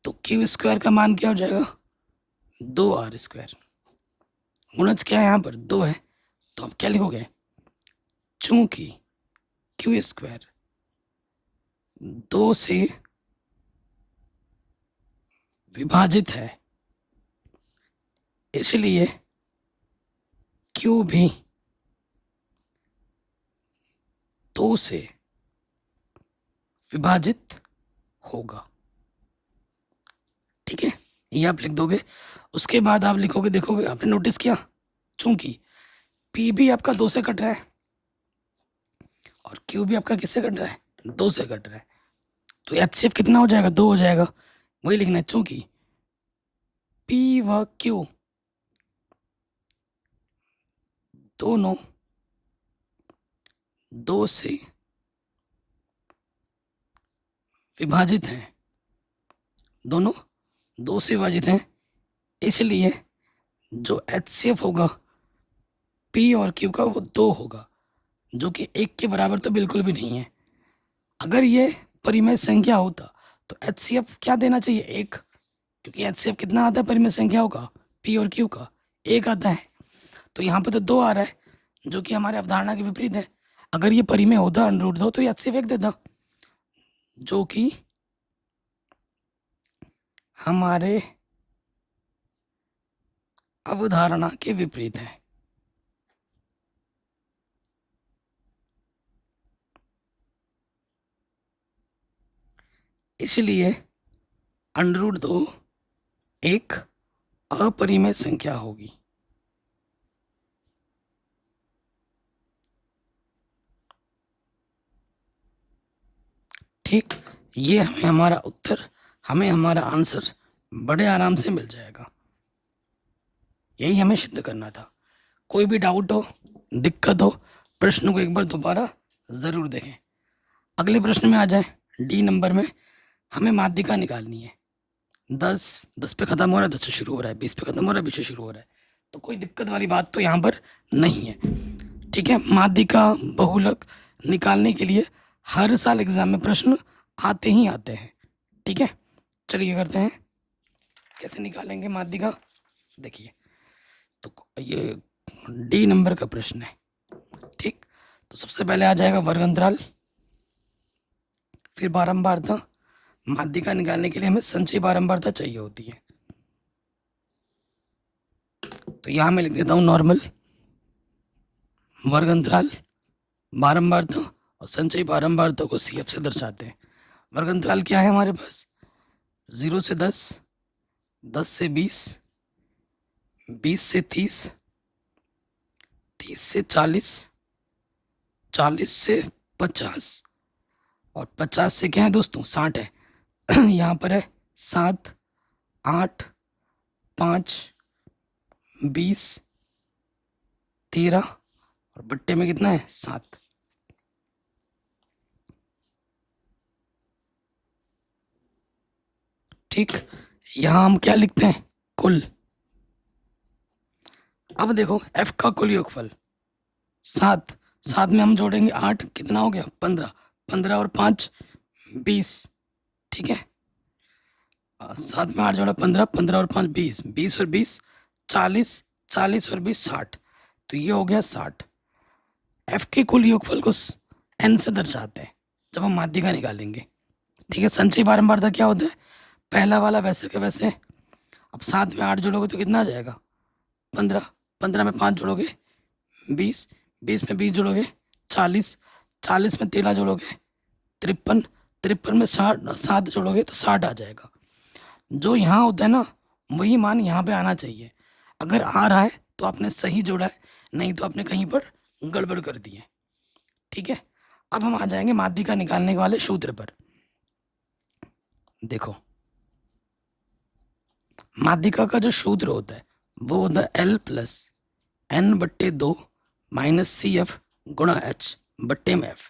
तो क्यू स्क्वायर का मान क्या हो जाएगा 2 आर स्क्वायर। गुणज क्या है यहाँ पर 2 है, तो आप क्या लिखोगे, चूंकि क्यू स्क्वायर 2 से विभाजित है, इसलिए क्यू भी 2 से विभाजित होगा। ठीक है, ये आप लिख दोगे। उसके बाद आप लिखोगे, देखोगे आपने नोटिस किया, चूंकि पी भी आपका 2 से कट रहा है और क्यू भी आपका किससे कट रहा है 2 से कट रहा है, तो एचसीएफ कितना हो जाएगा 2 हो जाएगा। वही लिखना है, चूंकि पी व क्यू दोनों 2 से विभाजित हैं, दोनों 2 से विभाजित हैं, इसलिए जो एचसीएफ होगा पी और क्यू का वो 2 होगा, जो कि 1 के बराबर तो बिल्कुल भी नहीं है। अगर ये परिमेय संख्या होता तो एचसीएफ क्या देना चाहिए 1, क्योंकि एचसीएफ कितना आता है परिमेय संख्याओं का, पी और क्यू का 1 आता है, तो यहाँ पे तो 2 आ रहा है, जो कि हमारे अवधारणा के विपरीत है। अगर ये परिमेय होता √2 तो ये एचसीएफ 1 देता, जो कि हमारे अवधारणा के विपरीत है। इसलिए √2 एक अपरिमेय संख्या होगी। ठीक, ये हमें हमारा उत्तर, हमें हमारा आंसर बड़े आराम से मिल जाएगा। यही हमें सिद्ध करना था। कोई भी डाउट हो, दिक्कत हो, प्रश्न को एक बार दोबारा ज़रूर देखें। अगले प्रश्न में आ जाए, डी नंबर में हमें माध्यिका निकालनी है। 10 पे ख़त्म हो रहा है, 10 से शुरू हो रहा है, 20 पे ख़त्म हो रहा है, 20 से शुरू हो रहा है, तो कोई दिक्कत वाली बात तो यहाँ पर नहीं है। ठीक है, माध्यिका बहुलक निकालने के लिए हर साल एग्जाम में प्रश्न आते ही आते हैं। ठीक है, चलिए करते हैं, कैसे निकालेंगे माध्यिका। देखिए, तो ये डी नंबर का प्रश्न है। ठीक, तो सबसे पहले आ जाएगा वर्ग अंतराल, फिर बारंबारता। माध्यिका निकालने के लिए हमें संचयी बारंबारता चाहिए होती है, तो यहां मैं लिख देता हूं नॉर्मल, वर्ग अंतराल, बारंबारता और संचयी बारंबारता को CF से दर्शाते हैं। वर्ग अंतराल क्या है हमारे पास, 0 से 10, 10 से 20, 20 से 30, 30 से 40, 40 से 50 और 50 से क्या है दोस्तों 60 है। यहाँ पर है 7, 8, 5, 20, 13 और बट्टे में कितना है 7। ठीक, यहाँ हम क्या लिखते हैं कुल। अब देखो f का कुल योगफल 7, 7 में हम जोड़ेंगे 8, कितना हो गया 15, 15 और 5 20। ठीक है, 7 में 8 जोड़ा 15, 15 और 5 20, 20 और 20 40, 40 और 20 60, तो ये हो गया 60। f के कुल योगफल को n से दर्शाते हैं जब हम माध्यिका निकालेंगे। ठीक है, संचयी बारंबारता क्या होता है, पहला वाला वैसे के वैसे। अब 7 में 8 जोड़ोगे तो कितना आ जाएगा 15, 15 में 5 जोड़ोगे 20, 20 में 20 जोड़ोगे 40, 40 में 13 जोड़ोगे 53, 53 में 7 जोड़ोगे तो 60 आ जाएगा। जो यहाँ होता है ना वही मान यहाँ पे आना चाहिए। अगर आ रहा है तो आपने सही जोड़ा है, नहीं तो आपने कहीं पर गड़बड़ कर दी है। ठीक है, अब हम आ जाएंगे माध्यिका निकालने वाले सूत्र पर। देखो, माध्यिका का जो सूत्र होता है वो होता है L plus N/2 minus CF गुणा H बट्टे में F।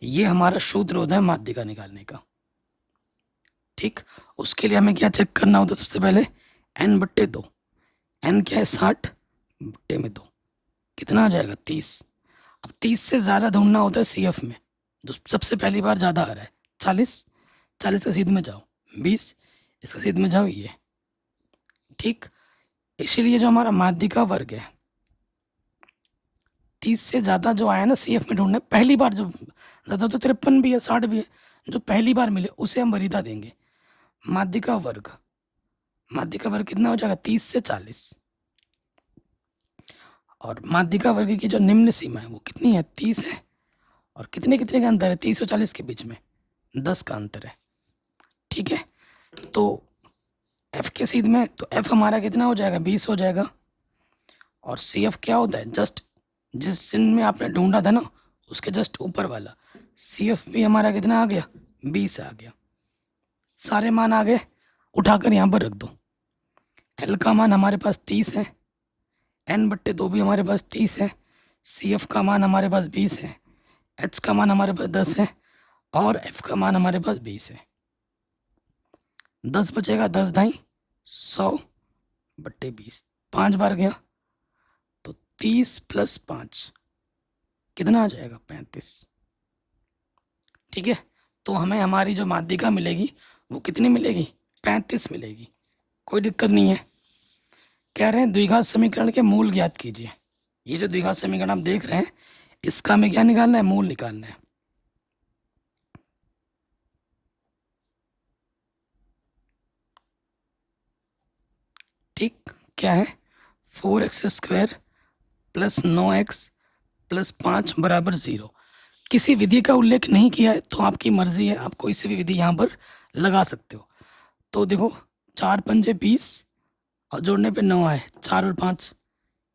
ये हमारा सूत्र होता है माध्यिका निकालने का। ठीक, उसके लिए हमें क्या चेक करना होता है? सबसे पहले N/2, N क्या है 60 बट्टे में 2, कितना आ जाएगा 30। अब 30 से ज़्यादा ढूंढना होता है CF में, जो सबसे पहली बार ज़्यादा आ रहा है 40, 40 का सीध में जाओ 20, इसका सीध में जाओ ये। ठीक, इसीलिए जो हमारा माध्यिका वर्ग है 30 से ज़्यादा जो आया ना CF में ढूंढना, पहली बार जो ज़्यादा तो 53 भी है 60 भी है, जो पहली बार मिले उसे हम वरीयता देंगे। माध्यिका वर्ग, माध्यिका वर्ग कितना हो जाएगा 30 से 40। और माध्यिका वर्ग की जो निम्न सीमा है वो कितनी है 30 है। और कितने कितने का अंतर है 30 और 40 के बीच में 10 का अंतर है। ठीक है, तो F के सीध में तो F हमारा कितना हो जाएगा 20 हो जाएगा। और CF क्या होता है? जस्ट जिस चिन्ह में आपने ढूंढा था ना उसके जस्ट ऊपर वाला CF भी हमारा कितना आ गया 20 आ गया। सारे मान आ गए, उठाकर यहाँ पर रख दो। L का मान हमारे पास 30 है, N/2 भी हमारे पास 30 है, CF का मान हमारे पास 20 है, H का मान हमारे पास 10 है और F का मान हमारे पास 20 है। 10 बचेगा, 10 ढाई 100/20, 5 बार गया तो 30 प्लस 5 कितना आ जाएगा 35। ठीक है, तो हमें हमारी जो माध्यिका मिलेगी वो कितनी मिलेगी 35 मिलेगी। कोई दिक्कत नहीं है। कह रहे हैं द्विघात समीकरण के मूल ज्ञात कीजिए। ये जो द्विघात समीकरण आप देख रहे हैं इसका हमें क्या निकालना है? मूल निकालना है। ठीक, क्या है 4x² प्लस 9x प्लस 5 बराबर 0। किसी विधि का उल्लेख नहीं किया है तो आपकी मर्जी है, आप कोई सी भी विधि यहाँ पर लगा सकते हो। तो देखो 4 पंजे 20 और जोड़ने पे 9 आए, 4 और 5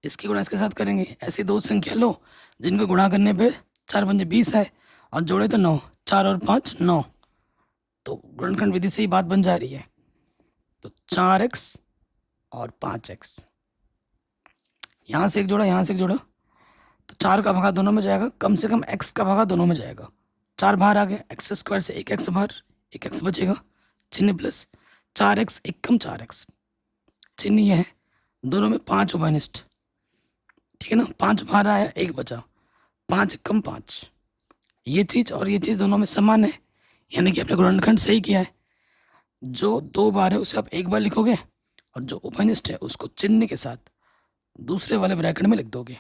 इसकी गुणा इसके साथ करेंगे। ऐसी दो संख्या लो जिनको गुणा करने पे 4 पंजे 20 आए और जोड़े तो 9, 4 और 5 9, तो गुणनखंड विधि से ही बात बन जा रही है। तो 4x और 5x, यहाँ से एक जोड़ा यहाँ से एक जोड़ा तो 4 का भागा दोनों में जाएगा, कम से कम x का भागा दोनों में जाएगा। 4 बाहर आ गया, x² से 1x बाहर, 1x बचेगा, चिन्ह प्लस 4x 1 कम 4x, चिन्ह ये है, दोनों में 5 उभयनिष्ठ। ठीक है ना, 5 बाहर आया 1 बचा, 5 कम 5, ये चीज़ और ये चीज़ दोनों में समान है, यानी कि आपने गुणनखंड सही किया है। जो 2 बार है उसे आप 1 बार लिखोगे और जो उभयनिष्ठ है उसको चिन्ह के साथ दूसरे वाले ब्रैकेट में लिख दोगे।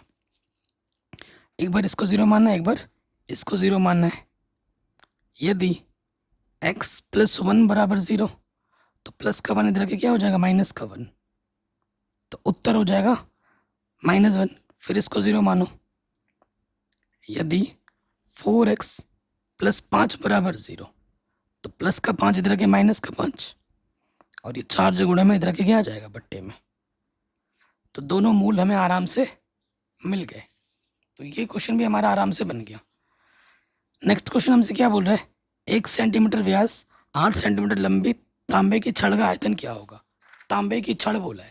एक बार इसको 0 मानना है, एक बार इसको 0 मानना है। यदि x प्लस 1 बराबर 0 तो प्लस का 1 इधर के क्या हो जाएगा माइनस का 1, तो उत्तर हो जाएगा -1। फिर इसको 0 मानो। यदि 4x प्लस 5 बराबर 0 तो प्लस का 5 इधर के माइनस का 5 और ये 4 जो गुणे में इधर के क्या आ जाएगा बट्टे में। तो दोनों मूल हमें आराम से मिल गए, तो ये क्वेश्चन भी हमारा आराम से बन गया। नेक्स्ट क्वेश्चन हमसे क्या बोल रहा है? 1 सेंटीमीटर व्यास 8 सेंटीमीटर लंबी तांबे की छड़ का आयतन क्या होगा? तांबे की छड़ बोला है,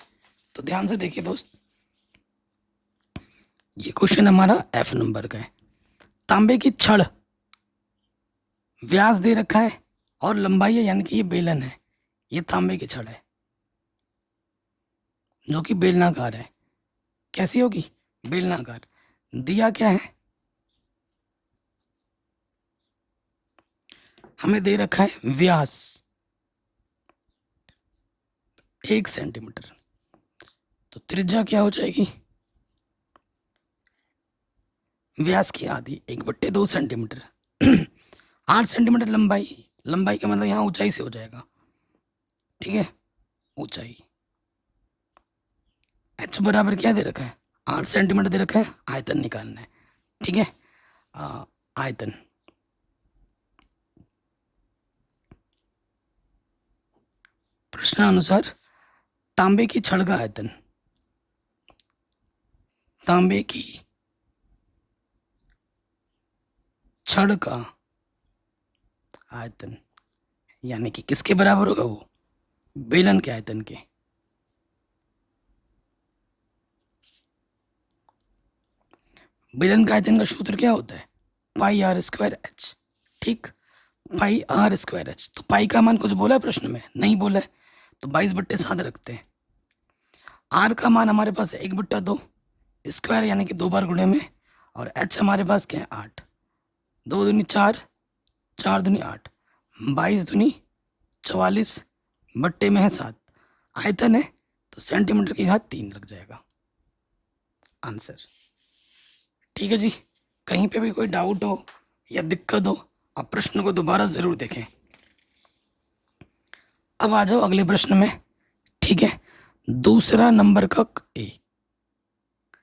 तो ध्यान से देखिए दोस्त, ये क्वेश्चन हमारा F नंबर का है। तांबे की छड़, व्यास दे रखा है और लंबाई है, यानी कि ये बेलन है, ये तांबे की छड़ है जो कि बेलनाकार है। कैसी होगी? बेलनाकार। दिया क्या है? हमें दे रखा है व्यास 1 सेंटीमीटर, तो त्रिज्या क्या हो जाएगी? व्यास की आधी 1/2 सेंटीमीटर 8 सेंटीमीटर लंबाई, लंबाई का मतलब यहाँ ऊंचाई से हो जाएगा। ठीक है, ऊंचाई h बराबर क्या दे रखा है? 8 सेंटीमीटर दे रखा है, आयतन निकालना है। ठीक है, आयतन प्रश्नानुसार तांबे की छड़ का आयतन, तांबे की छड़ का आयतन यानी कि किसके बराबर होगा? वो बेलन के आयतन के। बेलन का आयतन का सूत्र क्या होता है? पाई आर स्क्वायर एच। ठीक, पाई आर स्क्वायर एच। तो पाई का मान कुछ बोला है प्रश्न में? नहीं बोला है, तो 22/7 रखते हैं। आर का मान हमारे पास है 1/2 स्क्वायर यानी कि 2 बार गुणे में, और एच हमारे पास क्या है? 8। 2 दूनी 4, 4 दूनी 8, 22 दूनी 44, बट्टे में है 7। आयतन है तो सेंटीमीटर की घात 3 लग जाएगा आंसर। ठीक है जी, कहीं पे भी कोई डाउट हो या दिक्कत हो आप प्रश्न को दोबारा जरूर देखें। अब आ जाओ अगले प्रश्न में। ठीक है, दूसरा नंबर का ए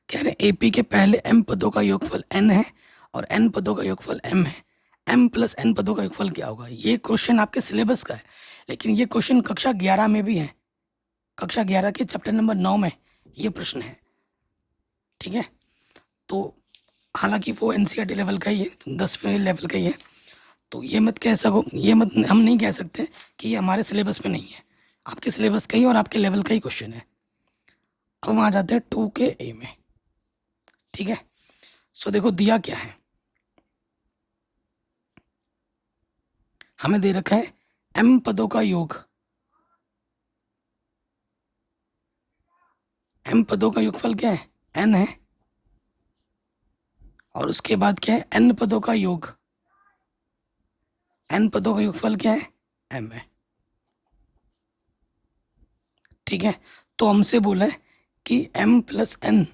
कह रहे हैं एपी के पहले एम पदों का योगफल एन है और एन पदों का योगफल एम है। एम प्लस एन पदों का योगफल क्या होगा? ये क्वेश्चन आपके सिलेबस का है, लेकिन ये क्वेश्चन कक्षा 11 में भी है। कक्षा 11 के चैप्टर नंबर 9 में ये प्रश्न है। ठीक है, तो हालांकि वो एनसीईआरटी लेवल का ही है, 10वें लेवल का ही है, तो ये मत कह सको, ये मत हम नहीं कह सकते कि ये हमारे सिलेबस में नहीं है। आपके सिलेबस का ही और आपके लेवल का ही क्वेश्चन है। अब हम आ जाते हैं 2 के ए में। ठीक है, सो देखो दिया क्या है, हमें दे रखा है एम पदों का योग, एम पदों का योगफल क्या है? एन है, और उसके बाद क्या है? एन पदों का योग, एन पदों का योगफल क्या है? एम है। ठीक है, तो हमसे बोला है कि एम प्लस एन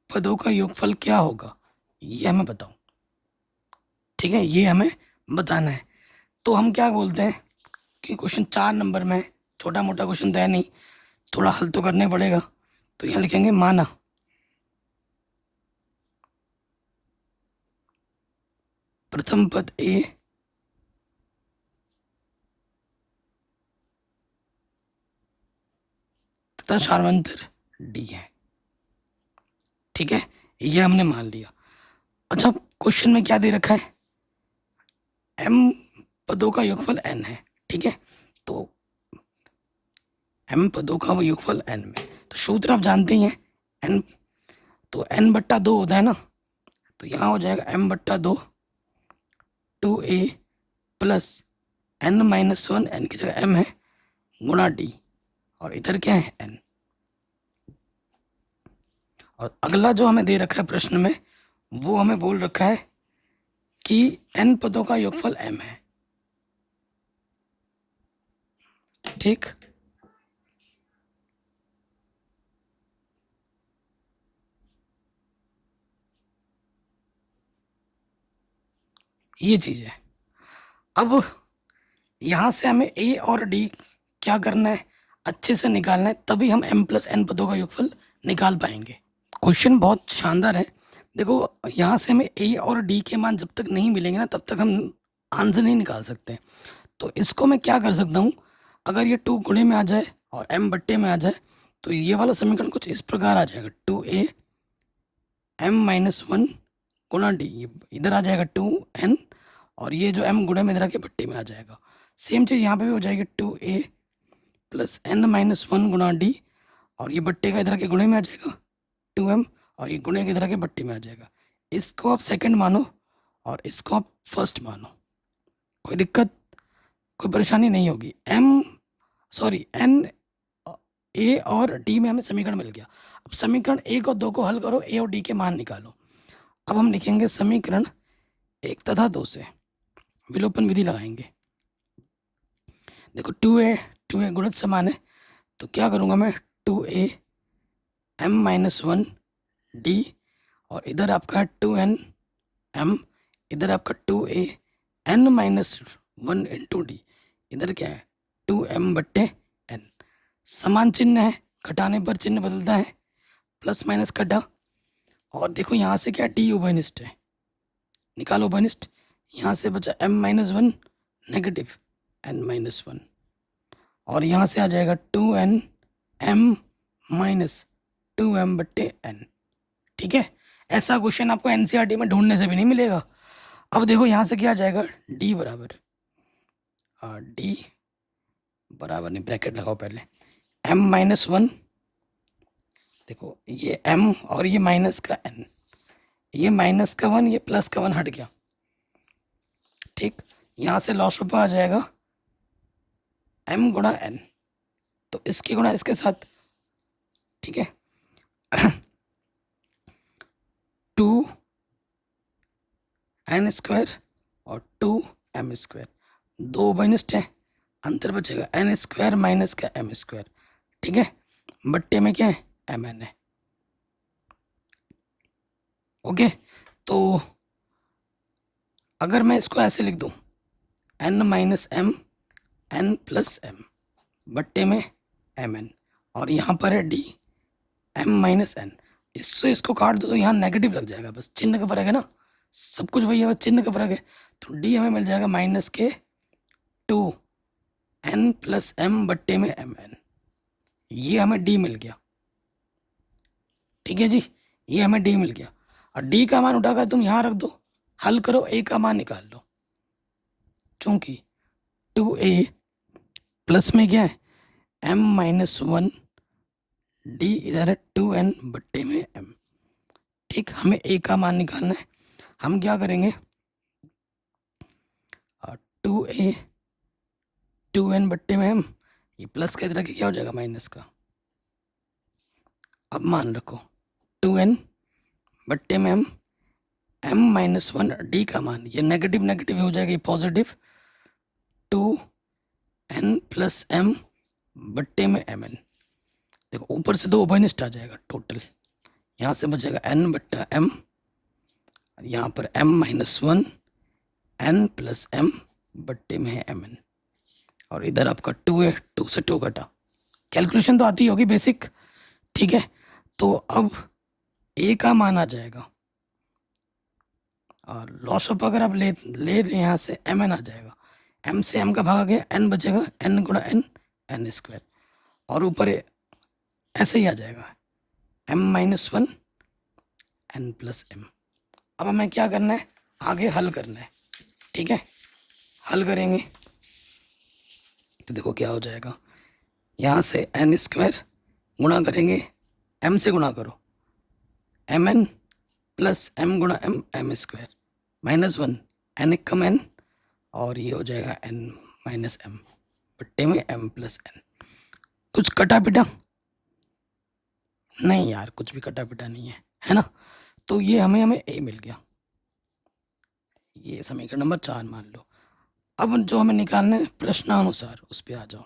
पदों का योगफल क्या होगा, ये हमें बताओ। ठीक है, ये हमें बताना है। तो हम क्या बोलते हैं कि क्वेश्चन 4 नंबर में, छोटा मोटा क्वेश्चन तो है नहीं, थोड़ा हल तो करने पड़ेगा, तो यहाँ लिखेंगे माना प्रथम पद ए तथा सार्वंतर डी है। ठीक है, ये हमने मान लिया। अच्छा, क्वेश्चन में क्या दे रखा है? एम पदों का योगफल एन है। ठीक है, तो एम पदों का वो योगफल एन में, तो सूत्र आप जानते ही हैं, एन तो n/2 होता है ना, तो यहाँ हो जाएगा m/2 2a plus n-1, n की जगह m है, गुणा d, और इधर क्या है? n। और अगला जो हमें दे रखा है प्रश्न में, वो हमें बोल रखा है कि n पदों का योगफल m है। ठीक, ये चीज है। अब यहां से हमें a और d क्या करना है? अच्छे से निकालना है, तभी हम m प्लस n पदों का योगफल निकाल पाएंगे। क्वेश्चन बहुत शानदार है। देखो, यहाँ से हमें a और d के मान जब तक नहीं मिलेंगे ना, तब तक हम आंसर नहीं निकाल सकते। तो इसको मैं क्या कर सकता हूँ, अगर ये 2 गुणे में आ जाए और m बट्टे में आ जाए, तो ये वाला समीकरण कुछ इस प्रकार आ जाएगा, 2a m-1 गुणा d, इधर आ जाएगा 2n, और ये जो m गुणे में इधर आके बट्टे में आ जाएगा। सेम चीज़ यहाँ पे भी हो जाएगी, 2a प्लस n-1 गुणा d, और ये बट्टे का इधर आके गुणे में आ जाएगा 2m, और ये गुणे के इधर आके बट्टे में आ जाएगा। इसको आप सेकंड मानो और इसको आप फर्स्ट मानो, कोई दिक्कत, कोई परेशानी नहीं होगी। n a और d में हमें समीकरण मिल गया। अब समीकरण 1 और 2 को हल करो, a और d के मान निकालो। अब हम लिखेंगे समीकरण 1 तथा 2 से विलोपन विधि लगाएंगे। देखो 2a गुणित समान है, तो क्या करूँगा मैं, 2a m-1 d, और इधर आपका 2n m, इधर आपका 2a n-1 इंटू डी, इधर क्या है 2m/n। समान चिन्ह है, घटाने पर चिन्ह बदलता है, प्लस माइनस कटा, और देखो यहाँ से क्या डी उभयनिष्ठ है, निकालो उभयनिष्ठ। यहाँ से बचा m-1 नेगेटिव n-1, और यहाँ से आ जाएगा 2n m माइनस 2m बट्टे n। ठीक है, ऐसा क्वेश्चन आपको एनसीईआरटी में ढूंढने से भी नहीं मिलेगा। अब देखो यहाँ से क्या आ जाएगा, d बराबर d बराबर नहीं, ब्रैकेट लगाओ पहले, m माइनस 1, देखो ये m और ये माइनस का n, ये माइनस का 1 ये प्लस का 1 हट गया। ठीक, यहाँ से लॉस ऑफ आ जाएगा m गुणा n, तो इसकी गुणा इसके साथ। ठीक है, 2n स्क्वायर और 2m स्क्वायर, दो बनिस्ट है, अंतर बचेगा n स्क्वायर माइनस का m स्क्वायर। ठीक है, बट्टे में क्या है, mn है। ओके, तो अगर मैं इसको ऐसे लिख दूं, n minus m n plus m बट्टे में mn, और यहाँ पर है d m माइनस n, इससे इसको काट दो तो यहाँ नेगेटिव लग जाएगा, बस चिन्ह का फर्क है ना, सब कुछ वही है, बस चिन्ह का फर्क है। तो d हमें मिल जाएगा माइनस के 2n प्लस m बट्टे में mn, ये हमें d मिल गया। ठीक है जी, ये हमें d मिल गया, और d का मान उठाकर तुम यहाँ रख दो, हल करो, a का मान निकाल लो। चूंकि 2a प्लस में क्या है m माइनस 1, d इधर है 2n बट्टे में m। ठीक, हमें a का मान निकालना है, हम क्या करेंगे, 2a 2n बट्टे में m, ये प्लस का इधर के क्या हो जाएगा माइनस का। अब मान रखो 2n बट्टे में m माइनस 1, d का मान, ये नेगेटिव नेगेटिव हो जाएगा, ये पॉजिटिव 2n प्लस m बट्टे में mn। देखो ऊपर से दो उभयनिष्ठ आ जाएगा टोटल, यहाँ से बचेगा n बट्टा m, और यहाँ पर m minus 1 n plus m बट्टे में है mn, और इधर आपका 2 है, 2 से 2 कटा, कैलकुलेशन तो आती होगी बेसिक। ठीक है, तो अब a का मान आ जाएगा, और लॉस ऑफ अगर आप ले रहे यहाँ से mn आ जाएगा, m से m का भाग आ गया, n बचेगा n गुणा n, n स्क्वायर, और ऊपर ऐसे ही आ जाएगा m minus 1 n plus m। अब हमें क्या करना है, आगे हल करना है। ठीक है, हल करेंगे तो देखो क्या हो जाएगा, यहाँ से n स्क्वायर गुणा करेंगे, m से गुणा करो, mn प्लस m गुणा m, m square minus 1, n एक कम n, और ये हो जाएगा n माइनस m बट्टे में m प्लस n। कुछ कटा पिटा नहीं यार, कुछ भी कटा पिटा नहीं है ना, तो ये हमें a मिल गया, ये समीकरण नंबर 4 मान लो। अब जो हमें निकालना है प्रश्नानुसार, उस पे आ जाओ।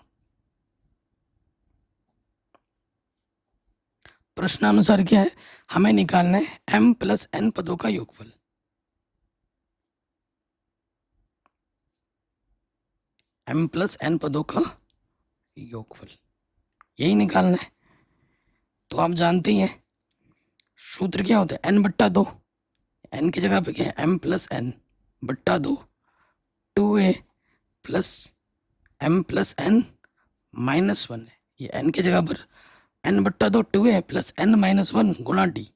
प्रश्नानुसार क्या है, हमें निकालना है m प्लस n पदों का योगफल। m प्लस n पदों का योगफल, यही निकालना है। तो आप जानते ही हैं सूत्र क्या होता है, n बट्टा 2, n की जगह पे क्या है m प्लस n बट्टा 2, 2a plus m plus n minus 1 है, ये n की जगह पर n बट्टा 2 2a प्लस n माइनस 1 गुणा d।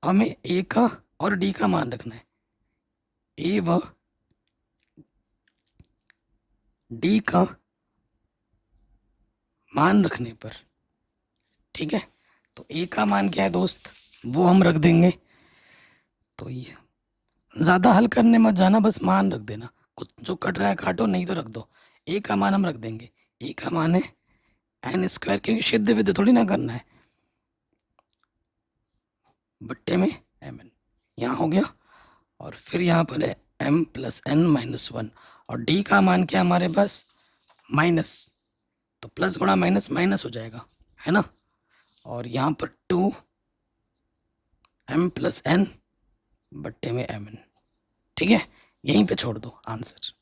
हमें a का और d का मान रखना है, a व d का मान रखने पर। ठीक है, तो a का मान क्या है दोस्त, वो हम रख देंगे। तो ये ज़्यादा हल करने मत जाना, बस मान रख देना, कुछ जो कट रहा है काटो, नहीं तो रख दो। a का मान हम रख देंगे, a का मान है n स्क्वायर, क्योंकि सिद्ध विद्ध थोड़ी ना करना है, बट्टे में mn, यहाँ हो गया, और फिर यहाँ पर है m प्लस n माइनस 1, और d का मान क्या हमारे पास माइनस, तो प्लस गुणा माइनस माइनस हो जाएगा, है ना, और यहाँ पर 2 m प्लस n बट्टे में mn। ठीक है, यहीं पे छोड़ दो आंसर,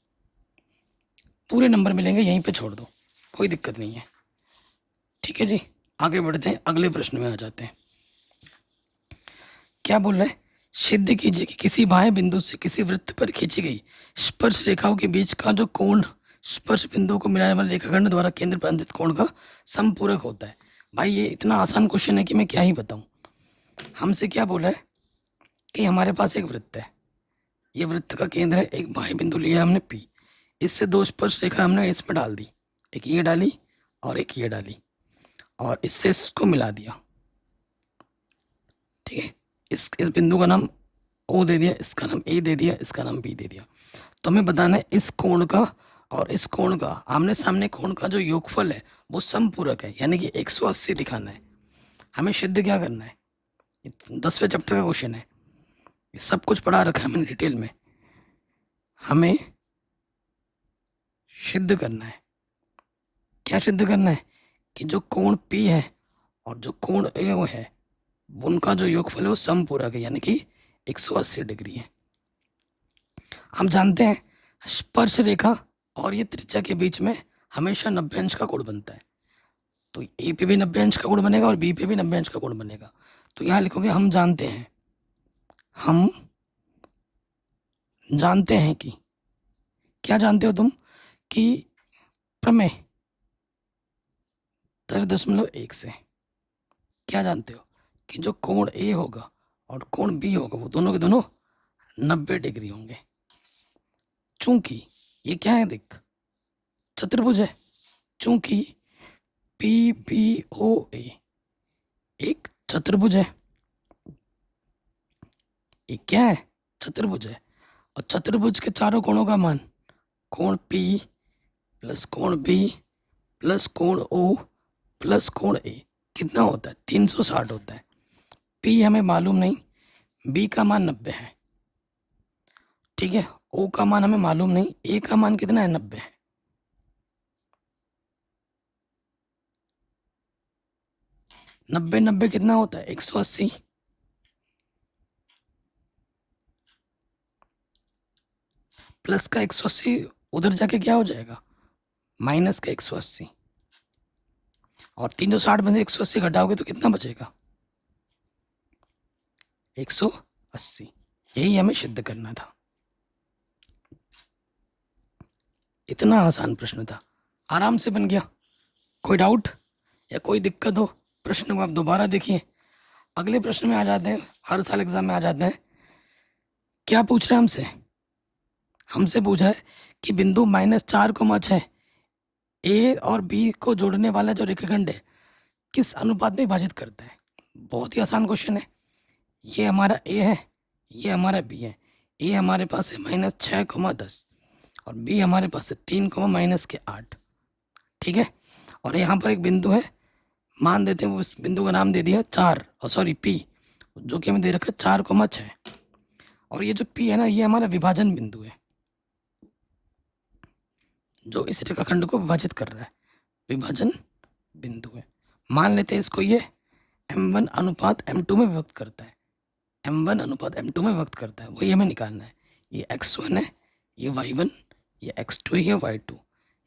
पूरे नंबर मिलेंगे, यहीं पे छोड़ दो, कोई दिक्कत नहीं है। ठीक है जी, आगे बढ़ते हैं, अगले प्रश्न में आ जाते हैं। क्या बोल रहे हैं, सिद्ध कीजिए कि किसी बाह्य बिंदु से किसी वृत्त पर खींची गई स्पर्श रेखाओं के बीच का जो कोण स्पर्श बिंदु को मिलाने वाले रेखाखंड द्वारा केंद्र पर अंकित कोण का समपूरक होता है। भाई ये इतना आसान क्वेश्चन है कि मैं क्या ही बताऊं। हमसे क्या बोला है कि हमारे पास एक वृत्त है, ये वृत्त का केंद्र है, एक बाह्य बिंदु लिया हमने P, इससे दो स्पर्श रेखा हमने इसमें डाल दी, एक ये डाली और एक ये डाली, और इससे इसको मिला दिया। ठीक है, इस बिंदु का नाम O दे दिया, इसका नाम A दे दिया, इसका नाम B दे दिया। तो हमें बताना है इस कोण का और इस कोण का आमने सामने कोण का जो योगफल है वो समपूरक है, यानी कि 180 दिखाना है। हमें सिद्ध क्या करना है, 10वें चैप्टर का क्वेश्चन है, ये सब कुछ पढ़ा रखा है मैंने डिटेल में। हमें सिद्ध करना है, क्या सिद्ध करना है कि जो कोण P है और जो कोण A है उनका जो योगफल है वो समपूरक है, यानी कि 180 डिग्री है। हम जानते हैं स्पर्श रेखा और ये त्रिज्या के बीच में हमेशा 90 अंश का कोण बनता है, तो ए पे भी 90 अंश का कोण बनेगा और बी पे भी 90 अंश का कोण बनेगा। तो यहाँ लिखोगे हम जानते हैं, हम जानते हैं कि, क्या जानते हो तुम, कि प्रमेय 10.1 से क्या जानते हो कि जो कोण ए होगा और कोण बी होगा वो दोनों के दोनों 90 डिग्री होंगे। चूंकि ये क्या है, देख चतुर्भुज है, चूंकि PBOA एक चतुर्भुज है, ये क्या है, चतुर्भुज है, और चतुर्भुज के चारों कोणों का मान कोण P प्लस कोण B प्लस कोण O प्लस कोण A कितना होता है, 360 होता है। P हमें मालूम नहीं, B का मान 90 है, ठीक है, O का मान हमें मालूम नहीं, A का मान कितना है, 90 है। नब्बे नब्बे कितना होता है, 180। प्लस का 180 उधर जाके क्या हो जाएगा, माइनस का 180, और 360 में से 180 घटाओगे तो कितना बचेगा, 180। यही हमें सिद्ध करना था। इतना आसान प्रश्न था, आराम से बन गया। कोई डाउट या कोई दिक्कत हो, प्रश्न को आप दोबारा देखिए। अगले प्रश्न में आ जाते हैं, हर साल एग्जाम में आ जाते हैं। क्या पूछ रहे हैं हमसे, हमसे पूछा है कि बिंदु -4,6 ए और बी को जोड़ने वाला जो रेखाखंड है किस अनुपात में विभाजित करता है। बहुत ही आसान क्वेश्चन है। ये हमारा ए है, ये हमारा बी है। ए हमारे पास है -6,10 और बी हमारे पास है 3,-8। ठीक है, और यहाँ पर एक बिंदु है, मान देते हैं, उस बिंदु का नाम दे दिया 4, और सॉरी P, जो कि हमें दे रखा है 4,6। और ये जो P है ना, ये हमारा विभाजन बिंदु है, जो इस रेखाखंड को विभाजित कर रहा है, विभाजन बिंदु है। मान लेते हैं इसको ये M1 अनुपात M2 में विभक्त करता है, M1 अनुपात M2 में विभक्त करता है, वही हमें निकालना है। ये x1 है, ये y1, ये x2 है, ये y2,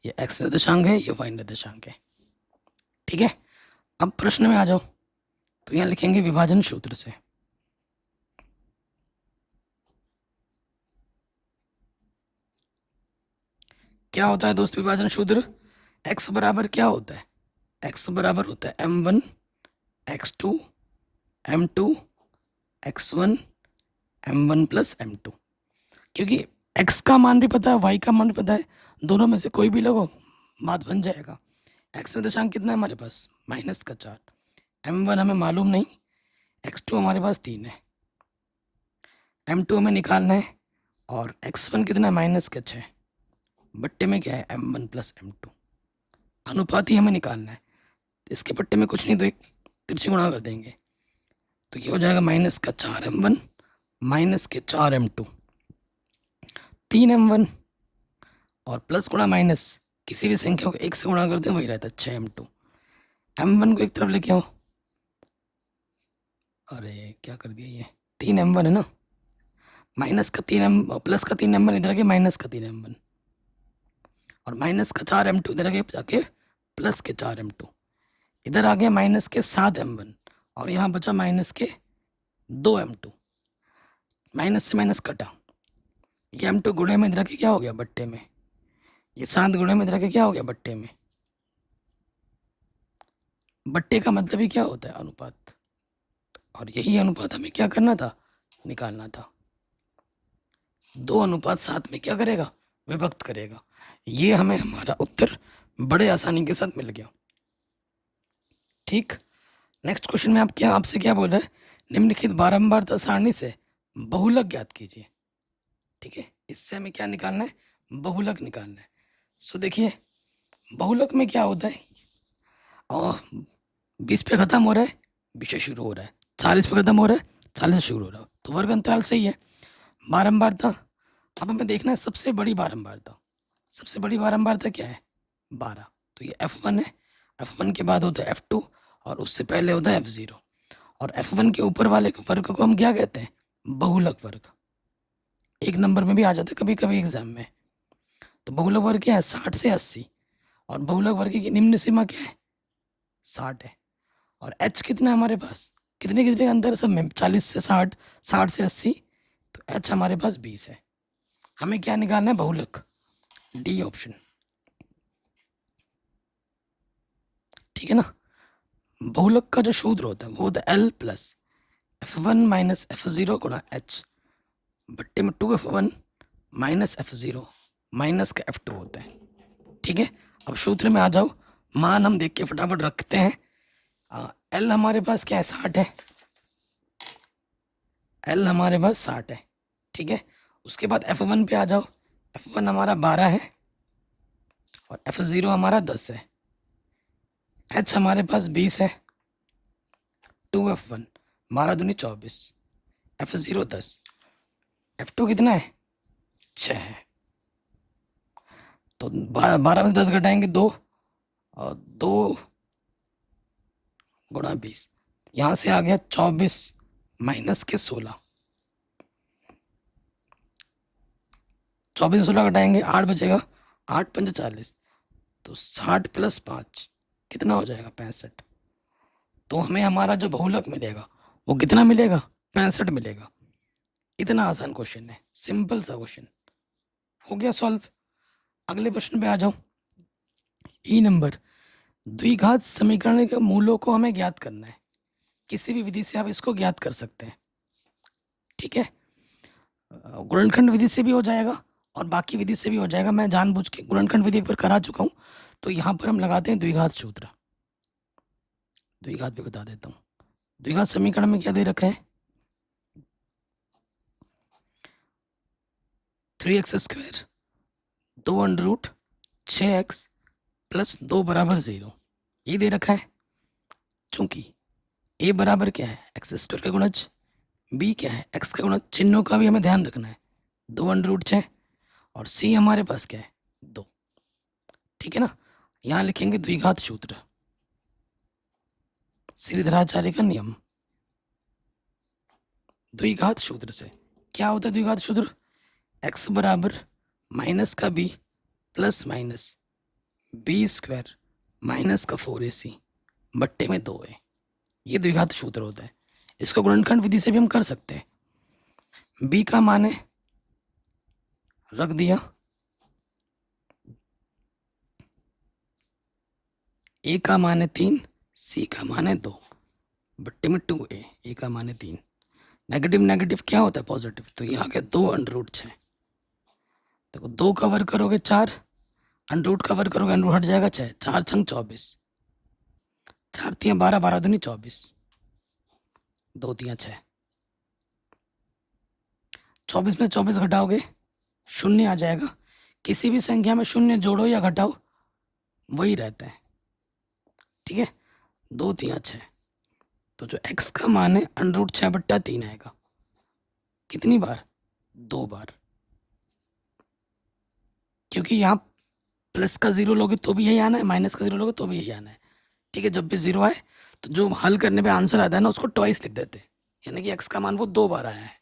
ये x निर्देशांक है, ये y निर्देशांक है। ठीक है, अब प्रश्न में आ जाओ, तो यहाँ लिखेंगे विभाजन सूत्र से। क्या होता है दोस्त विभाजन सूत्र, x बराबर क्या होता है, x बराबर होता है M1 x2 M2 x1 M1 plus M2। क्योंकि x का मान भी पता है, y का मान भी पता है, दोनों में से कोई भी लगो बात बन जाएगा। x निर्देशांक कितना है हमारे पास, -4, M1 हमें मालूम नहीं, x2 हमारे पास 3 है, M2 हमें निकालना है, और x1 कितना है, -6, बट्टे में क्या है, M1 प्लस M2। अनुपात ही हमें निकालना है, इसके बट्टे में कुछ नहीं, तो एक तिरछी गुणा कर देंगे, तो ये हो जाएगा -4 M1 -4 M2, 3 M1 और प्लस गुणा माइनस, किसी भी संख्या को 1 से गुणा करते हैं वही रहता है 6 M2। M1 को एक तरफ लेके आओ, अरे क्या कर दिया, ये 3 M1 है ना, माइनस का 3 प्लस का 3 M1 इधर के माइनस का 3 M1, और माइनस का 4 M2 इधर के जाके प्लस के 4 M2, इधर आ गया माइनस के 7 M1, और यहाँ बचा माइनस के 2 M2, माइनस से माइनस कटा, ये M2 गुणे में इधर के क्या हो गया, बट्टे में, ये 7 गुणे में इधर के क्या हो गया, बट्टे में। बट्टे का मतलब ही क्या होता है, अनुपात। और यही अनुपात हमें क्या करना था, निकालना था। 2:7 में क्या करेगा, विभक्त करेगा। ये हमें हमारा उत्तर बड़े आसानी के साथ मिल गया। ठीक, नेक्स्ट क्वेश्चन में आपसे क्या बोल रहा है, निम्नलिखित बारंबारता सारणी से बहुलक ज्ञात कीजिए। ठीक है, इससे हमें क्या निकालना है, बहुलक निकालना है। सो देखिए, बहुलक में क्या होता है, और 20 पे खत्म हो रहा है, 20 से शुरू हो रहा है, 40 पे खत्म हो रहा है, 40 से शुरू हो रहा है, तो वर्ग अंतराल सही है। बारंबारता, अब हमें देखना है सबसे बड़ी बारंबारता। सबसे बड़ी बारंबारता क्या है, 12। तो ये F1 है, F1 के बाद होता है F2 और उससे पहले होता है F0। और F1 के ऊपर वाले वर्ग को हम क्या कहते हैं, बहुलक वर्ग। एक नंबर में भी आ जाता है कभी कभी एग्जाम में। तो बहुलक वर्ग क्या है, 60 से 80। और बहुलक वर्ग की निम्न सीमा क्या है, 60 है। और H कितना है हमारे पास, कितने कितने अंतर सब में, 40 से 60, 60 से 80। तो H हमारे पास 20 है। हमें क्या निकालना है, बहुलक, डी ऑप्शन। ठीक है ना। बहुलक का जो सूत्र होता है वो होता है L plus F1 minus F0 गुणा H बट्टे में 2F1 माइनस F0 माइनस का F2 होता है। ठीक है, अब सूत्र में आ जाओ, मान हम देख के फटाफट रखते हैं। L हमारे पास क्या है, 60 है। L हमारे पास 60 है। ठीक है, उसके बाद F1 पे आ जाओ, F1 हमारा 12 है और F0 हमारा 10 है। H हमारे पास 20 है, 2F1, 12 दूनी 24, F0 10, F2 कितना है, 6 है। तो 12 में 10 घटाएंगे 2, और 2 गुणा 20, यहाँ से आ गया 24 माइनस के 16। 24 16 घटाएंगे 8 बचेगा, 8 पंच 40, तो 60 प्लस 5 कितना हो जाएगा, 65। तो हमें हमारा जो बहुलक मिलेगा वो कितना मिलेगा, 65 मिलेगा। इतना आसान क्वेश्चन है, सिंपल सा क्वेश्चन हो गया सॉल्व। अगले प्रश्न पे आ जाओ। ई नंबर, द्विघात समीकरण के मूलों को हमें ज्ञात करना है। किसी भी विधि से आप इसको ज्ञात कर सकते हैं। ठीक है, गुणनखंड विधि से भी हो जाएगा और बाकी विधि से भी हो जाएगा। मैं जानबूझ के गुणनखंड विधि एक बार करा चुका हूँ, तो यहाँ पर हम लगाते हैं द्विघात सूत्र। द्विघात भी बता देता हूँ। द्विघात समीकरण में क्या दे रखा है, 3x² 2√6x प्लस 2 बराबर 0, ये दे रखा है। चूंकि a बराबर क्या है, x² का गुणज, b क्या है, x का गुणज, चिन्हों का भी हमें ध्यान रखना है। 2√6 और c हमारे पास क्या है, 2। ठीक है ना, यहाँ लिखेंगे द्विघात सूत्र, श्रीधराचार्य का नियम। द्विघात सूत्र से क्या होता है, द्विघात सूत्र, x बराबर माइनस का b plus minus b² minus का 4ac बट्टे में 2a, ये द्विघात सूत्र होता है। इसको गुणनखंड विधि से भी हम कर सकते हैं। b का मान है, रख दिया, a का मान है 3, c का मान है 2 बट्टे में 2a, a का मान है 3। नेगेटिव नेगेटिव क्या होता है, पॉजिटिव, तो ये आ गया 2√6। देखो 2 का वर्ग करोगे 4, अंडरूट का वर्ग करोगे अंडरूट हट जाएगा 6, 4 छंग 24, 4 तियाँ 12, 12 दूनी 24, 2 तियाँ 6, 24 में 24 घटाओगे शून्य आ जाएगा। किसी भी संख्या में शून्य जोड़ो या घटाओ वही रहता है। ठीक है, 2 तियाँ 6, तो जो x का मान है √6/3 आएगा। कितनी बार, 2 बार, क्योंकि यहाँ प्लस का 0 लोगे तो भी यही आना है, माइनस का 0 लोगे तो भी यही आना है। ठीक है, जब भी 0 आए तो जो हल करने पे आंसर आता है ना उसको ट्वाइस लिख देते हैं, यानी कि x का मान वो 2 बार आया है।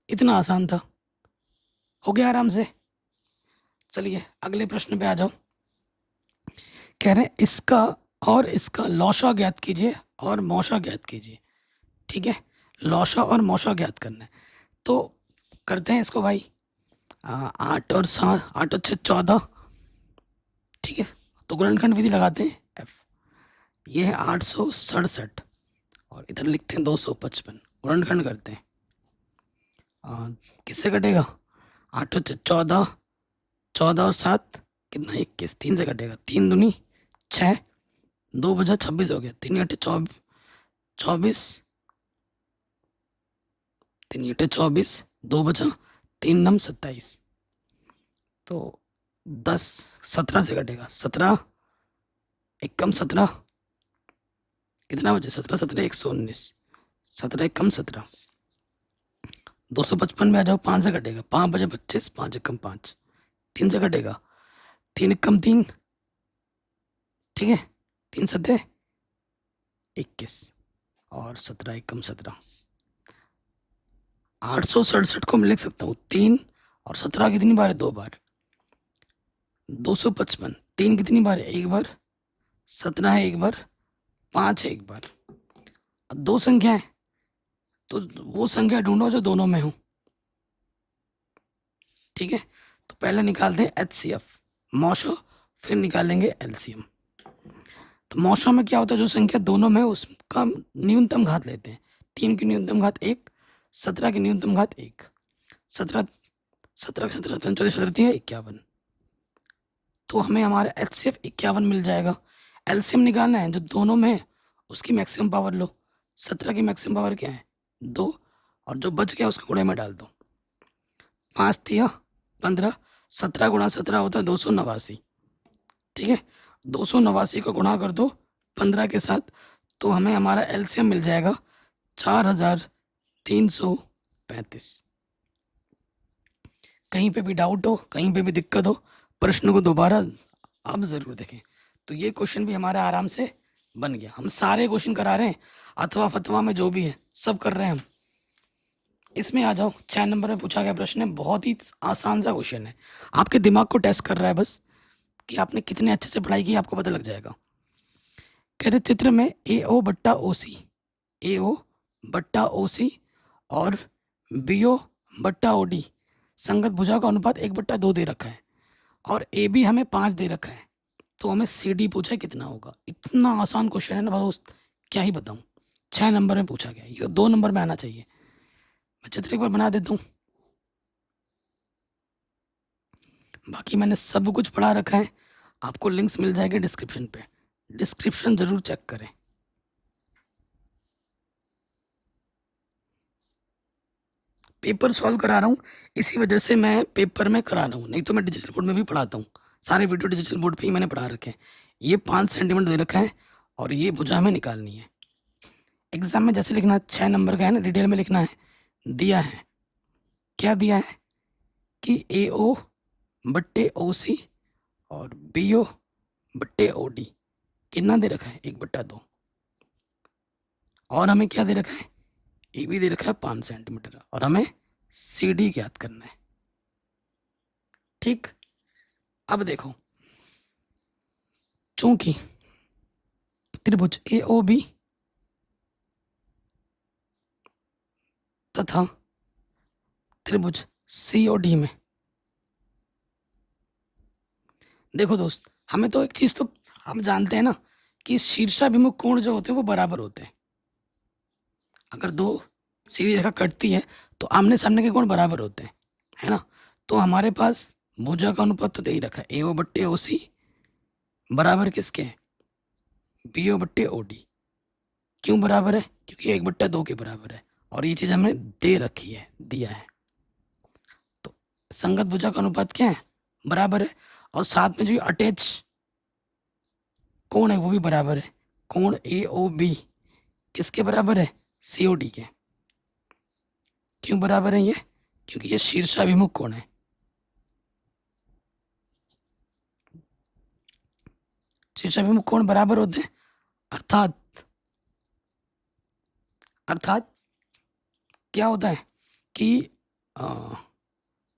इतना आसान था, हो गया आराम से। चलिए अगले प्रश्न पे आ जाओ। कह रहे हैं इसका और इसका लौशा ज्ञात कीजिए और मौशा ज्ञात कीजिए। ठीक है, लौशा और मौशा ज्ञात करना है, तो करते हैं इसको भाई। 8 और 7, 8 और 6 14, ठीक है। तो गुणनखंड विधि लगाते हैं एफ, ये है 867 और इधर लिखते हैं 255, गुणनखंड करते हैं। किससे कटेगा? 8 और 6 14, 14 और 7 कितना? 21, 3 से कटेगा। 3 दूनी 6, 2 बजा 26 हो गया। 3 अट्ठे 24, 3 अट्ठे 24, 2 बजा 3 नम 27, तो 10 17 से कटेगा। 17 एकम 17 कितना बचे? 17 17 119, 17 एकम 17। 255 में आ जाओ, 5 से कटेगा। 5 बजे 25, 5 एकम 5, 3 से कटेगा। 3 एकम 3, ठीक है। 3 सत्ते 21 और 17 एकम 17। 867 को मैं लिख सकता हूँ 3 और 17 कितनी बार है? 2 बार। 255 3 कितनी बार है? 1 बार। 17 है 1 बार, 5 है 1 बार। अब 2 संख्या है तो वो संख्या ढूंढो जो दोनों में हो, ठीक है। तो पहले निकालते हैं HCF मौशो, फिर निकालेंगे LCM। तो मौशो में क्या होता है? जो संख्या दोनों में उसका न्यूनतम घात लेते हैं। 3 की न्यूनतम घात 1, 17 की न्यूनतम घात 1। 17 17 17 14 17 51, तो हमें हमारा HCF 51 मिल जाएगा। LCM निकालना है जो दोनों में है, उसकी मैक्सिमम पावर लो। 17 की मैक्सिमम पावर क्या है? 2, और जो बच गया उसको गुणे में डाल दो। 5 तिया 15, 17 गुणा 17 होता है 289, ठीक है। 289 को गुणा कर दो 15 के साथ, तो हमें हमारा LCM मिल जाएगा 4335। कहीं पे भी डाउट हो, कहीं पे भी दिक्कत हो, प्रश्न को दोबारा आप ज़रूर देखें। तो ये क्वेश्चन भी हमारा आराम से बन गया। हम सारे क्वेश्चन करा रहे हैं, अथवा फतवा में जो भी है सब कर रहे हैं हम। इसमें आ जाओ, 6 नंबर में पूछा गया प्रश्न है, बहुत ही आसान सा क्वेश्चन है, आपके दिमाग को टेस्ट कर रहा है बस कि आपने कितने अच्छे से पढ़ाई की, आपको पता लग जाएगा। कह रहे चित्र में AO बट्टा OC, AO बट्टा OC और BO बट्टा OD संगत भुजा का अनुपात 1/2 दे रखा है, और AB हमें 5 दे रखा है, तो हमें CD पूछा है कितना होगा। इतना आसान क्वेश्चन है ना दोस्त, क्या ही बताऊं। 6 नंबर में पूछा गया, ये 2 नंबर में आना चाहिए। मैं चित्र एक बार बना देता हूँ, बाकी मैंने सब कुछ पढ़ा रखा है, आपको लिंक्स मिल जाएंगे डिस्क्रिप्शन पे, डिस्क्रिप्शन जरूर चेक करें। पेपर सॉल्व करा रहा हूँ, इसी वजह से मैं पेपर में करा रहा हूँ, नहीं तो मैं डिजिटल बोर्ड में भी पढ़ाता हूँ। सारे वीडियो डिजिटल बोर्ड पे ही मैंने पढ़ा रखे हैं। ये 5 सेंटीमीटर दे रखा है और ये भुजा हमें निकालनी है। एग्जाम में जैसे लिखना है, 6 नंबर का है ना, डिटेल में लिखना है। दिया है, क्या दिया है कि AO बट्टे OC और BO बट्टे OD कितना दे रखा है? 1/2। और हमें क्या दे रखा है? AB दे रखा है 5 सेंटीमीटर, और हमें CD ज्ञात करना है, ठीक। अब देखो, चूंकि त्रिभुज AOB तथा त्रिभुज COD में, देखो दोस्त, हमें तो एक चीज तो हम जानते हैं ना कि शीर्षाभिमुख कोण जो होते हैं वो बराबर होते हैं। अगर दो सीधी रेखा कटती है तो आमने सामने के कोण बराबर होते हैं, है ना। तो हमारे पास भुजा का अनुपात तो दे ही रखा है, AO बट्टे OC बराबर किसके है? BO बट्टे OD। क्यों बराबर है? क्योंकि 1/2 के बराबर है, और ये चीज हमें दे रखी है, दिया है। तो संगत भुजा का अनुपात क्या है? बराबर है, और साथ में जो अटैच कोण है वो भी बराबर है। कोण AOB किसके बराबर है? COD के। क्यों बराबर है ये? क्योंकि ये शीर्षाभिमुख कोण है। शीर्षाभिमुख कोण बराबर होते हैं, अर्थात अर्थात क्या होता है कि अ,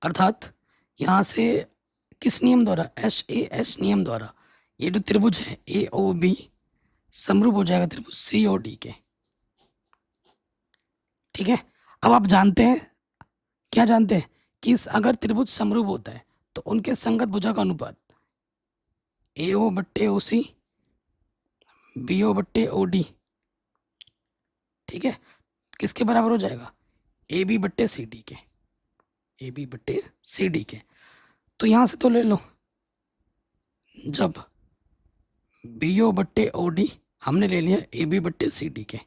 अर्थात यहाँ से किस नियम द्वारा? SAS नियम द्वारा ये जो त्रिभुज है AOB समरूप हो जाएगा त्रिभुज COD के, ठीक है। अब आप जानते हैं, क्या जानते हैं कि अगर त्रिभुज समरूप होता है तो उनके संगत भुजा का अनुपात AO बट्टे OC BO बट्टे OD, ठीक है, किसके बराबर हो जाएगा? AB बट्टे CD के, AB बट्टे CD के। तो यहाँ से तो ले लो, जब BO बट्टे OD हमने ले लिया AB बट्टे CD के,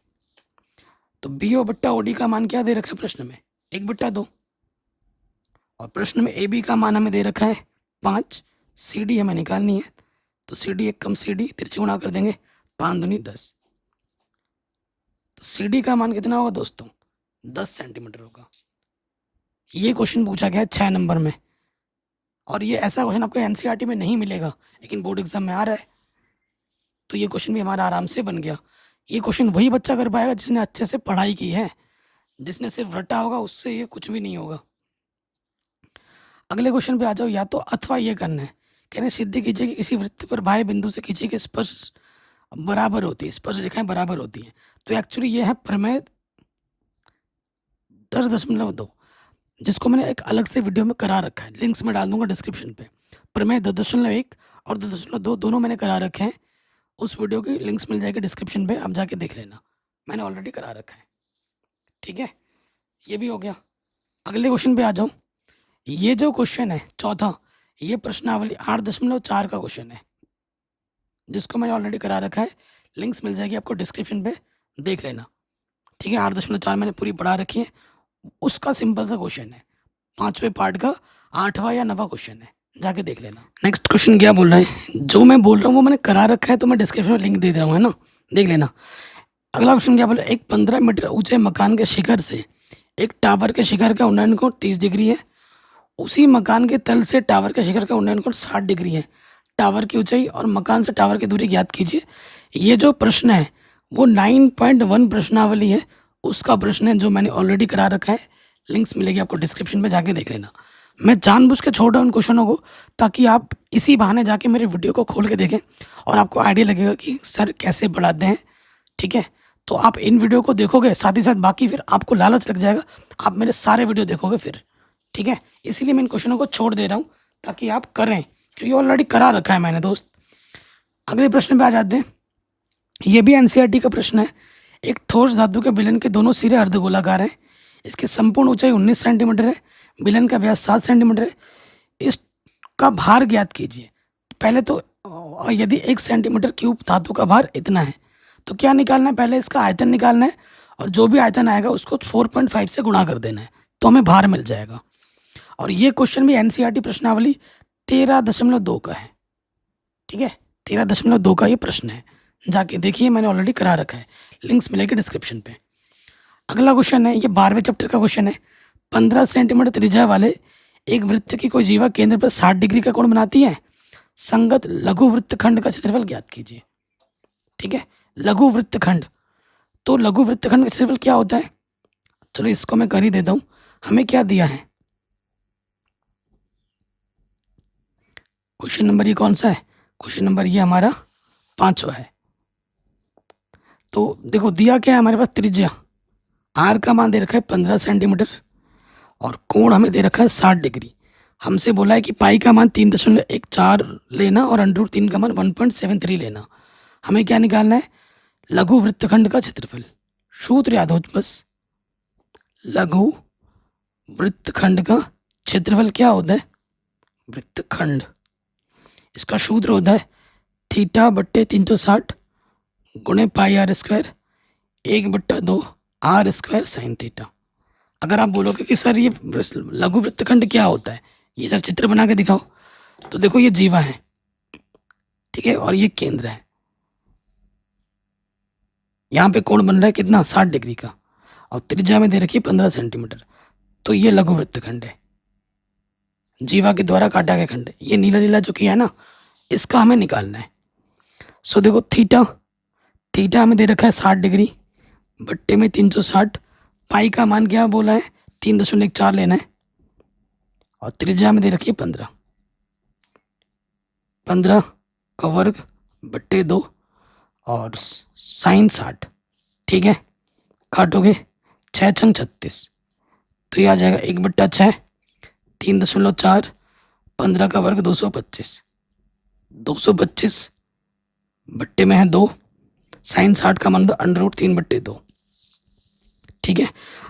तो BO बट्टा OD का मान क्या दे रखा है प्रश्न में? 1/2, और प्रश्न में AB का मान हमें दे रखा है 5, CD हमें निकालनी है, तो CD 1 कम CD तिरछे गुणा कर देंगे, 5 दूनी 10, तो CD का मान कितना होगा दोस्तों? 10 सेंटीमीटर होगा। ये क्वेश्चन पूछा गया है 6 नंबर में, और ये ऐसा क्वेश्चन आपको NCERT में नहीं मिलेगा, लेकिन बोर्ड एग्जाम में आ रहा है, तो ये क्वेश्चन भी हमारा आराम से बन गया। ये क्वेश्चन वही बच्चा कर पाएगा जिसने अच्छे से पढ़ाई की है, जिसने सिर्फ रटा होगा उससे ये कुछ भी नहीं होगा। अगले क्वेश्चन पे आ जाओ, या तो अथवा ये करना है, कह रहे सिद्धि कीजिए कि किसी वृत्त पर बाह्य बिंदु से खींची कि स्पर्श बराबर होती है, स्पर्श रेखाएं बराबर होती हैं। तो एक्चुअली ये है प्रमेय 10.2, जिसको मैंने एक अलग से वीडियो में करा रखा है, लिंक्स में डाल दूंगा डिस्क्रिप्शन पे। प्रमेय 10.1 और 10.2 दोनों मैंने करा रखे हैं, उस वीडियो की लिंक्स मिल जाएगी डिस्क्रिप्शन पे, आप जाके देख लेना, मैंने ऑलरेडी करा रखा है, ठीक है। ये भी हो गया। अगले क्वेश्चन पे आ जाओ। ये जो क्वेश्चन है चौथा, ये प्रश्नावली 8.4 का क्वेश्चन है, जिसको मैंने ऑलरेडी करा रखा है, लिंक्स मिल जाएगी आपको डिस्क्रिप्शन पे, देख लेना, ठीक है। 8.4 मैंने पूरी पढ़ा रखी है, उसका सिंपल सा क्वेश्चन है, 5वें पार्ट का 8वां या 9वां क्वेश्चन है, जाके देख लेना। नेक्स्ट क्वेश्चन क्या बोल रहा है, जो मैं बोल रहा हूँ वो मैंने करा रखा है, तो मैं डिस्क्रिप्शन में लिंक दे रहा हूँ, है ना, देख लेना। अगला क्वेश्चन क्या बोला, एक 15 मीटर ऊंचे मकान के शिखर से एक टावर के शिखर का उन्नयन कोण 30 डिग्री है, उसी मकान के तल से टावर के शिखर का उन्नयन कोण 60 डिग्री है। टावर की ऊंचाई और मकान से टावर की दूरी ज्ञात कीजिए। ये जो प्रश्न है वो 9.1 प्रश्नावली है, उसका प्रश्न है, जो मैंने ऑलरेडी करा रखा है, लिंक्स मिलेगी आपको डिस्क्रिप्शन में, जाके देख लेना। मैं जानबूझ के छोड़ रहा हूँ उन क्वेश्चनों को, ताकि आप इसी बहाने जाके मेरे वीडियो को खोल के देखें और आपको आइडिया लगेगा कि सर कैसे पढ़ाते हैं, ठीक है। तो आप इन वीडियो को देखोगे, साथ ही साथ बाकी फिर आपको लालच लग जाएगा, आप मेरे सारे वीडियो देखोगे फिर, ठीक है। इसीलिए मैं इन क्वेश्चनों को छोड़ दे रहा हूँ, ताकि आप करें, क्योंकि ऑलरेडी करा रखा है मैंने दोस्त। अगले प्रश्न पे आ जाते हैं। ये भी NCERT का प्रश्न है। एक ठोस धातु के बेलन के दोनों सिरे अर्धगोलाकार हैं, इसकी संपूर्ण ऊंचाई 19 सेंटीमीटर है, बेलन का व्यास 7 सेंटीमीटर है, इसका भार ज्ञात कीजिए। पहले तो यदि 1 सेंटीमीटर क्यूब धातु का भार इतना है, तो क्या निकालना है, पहले इसका आयतन निकालना है, और जो भी आयतन आएगा उसको 4.5 से गुणा कर देना है, तो हमें भार मिल जाएगा। और ये क्वेश्चन भी NCERT प्रश्नावली 13.2 का है, ठीक है, 13.2 का ये प्रश्न है, जाके देखिए, मैंने ऑलरेडी करा रखा है, लिंक्स मिलेगी डिस्क्रिप्शन पे। अगला क्वेश्चन है, ये 12वें चैप्टर का क्वेश्चन है। 15 सेंटीमीटर त्रिज्या वाले एक वृत्त की कोई जीवा केंद्र पर 60 डिग्री का कोण बनाती है, संगत लघु वृत्तखंड का क्षेत्रफल ज्ञात कीजिए, ठीक है। लघु वृत्तखंड, तो लघु वृत्तखंड का क्षेत्रफल क्या होता है, चलो इसको मैं कर ही देता हूँ। हमें क्या दिया है, क्वेश्चन नंबर ये कौन सा है, क्वेश्चन नंबर ये हमारा 5वां है। तो देखो दिया क्या है हमारे पास, त्रिज्या आर का मान दे रखा है 15 सेंटीमीटर, और कोण हमें दे रखा है 60 डिग्री। हमसे बोला है कि पाई का मान 3.14 लेना और √3 का मान 1.73 लेना। हमें क्या निकालना है, लघु वृत्तखंड का क्षेत्रफल। सूत्र याद हो बस, लघु वृत्तखंड का क्षेत्रफल क्या होता है, वृत्तखंड, इसका सूत्र होता है थीटा बट्टे 360 गुणे pi R square 1/2 R square sine theta. अगर आप बोलोगे कि सर ये लघु वृत्तखंड क्या होता है, ये सर चित्र बना के दिखाओ, तो देखो ये जीवा है, ठीक है, और ये केंद्र है, यहाँ पे कोण बन रहा है कितना, 60 डिग्री का, और त्रिज्या में दे रखी है 15 सेंटीमीटर, तो ये लघु वृत्तखंड है, जीवा के द्वारा काटा गया खंड। ये नीला नीला जो किया है ना, इसका हमें निकालना है। सो देखो थीटा, थीटा हमें दे रखा है 60 डिग्री बट्टे में 360, पाई का मान क्या बोला है 3.14 लेना है, और त्रिज्या में दे रखी है 15, 15 का वर्ग बट्टे 2 और साइन 60, ठीक है। काटोगे 6 छंग 36, तो ये आ जाएगा 1/6 3.4, 15 का वर्ग 225, 225 बट्टे में है 2, साइन 60 का मान √3/2। ठीक है,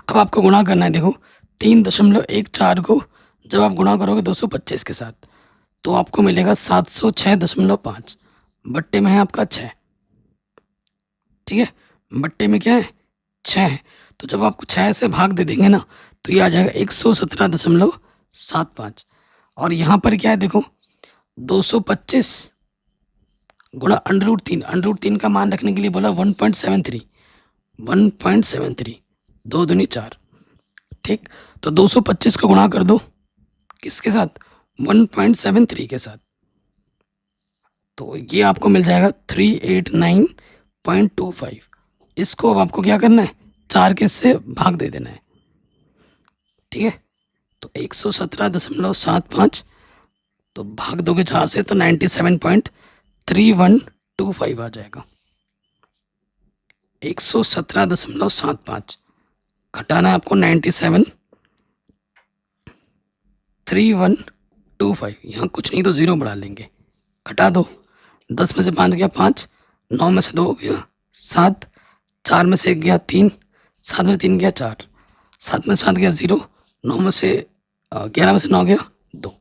अब आपको गुणा करना है। देखो 3.14 को जब आप गुणा करोगे 225 के साथ तो आपको मिलेगा 706.5, बट्टे में है आपका 6। ठीक है, बट्टे में क्या है 6 है, तो जब आपको 6 से भाग दे देंगे ना तो ये आ जाएगा 117.75। और यहाँ पर क्या है देखो 225 गुणा √3, √3 का मान रखने के लिए बोला 1.73, 1.73, 2 दूनी 4। ठीक, तो 225 को गुणा कर दो किसके साथ 1.73 के साथ, तो ये आपको मिल जाएगा 389.25। इसको अब आपको क्या करना है 4 के इससे भाग दे देना है। ठीक है, तो 117.75 तो भाग दोगे 4 से तो 97.3125 आ जाएगा। 117.75 घटाना है आपको 97.3125, यहाँ कुछ नहीं तो 0 बढ़ा लेंगे, घटा दो। 10 में से 5 गया 5, 9 में से 2 गया 7, 4 में से 1 गया 3, 7 में 3 गया 4, 7 में 7 गया 0, 9 में से 11 में से 9 गया 2।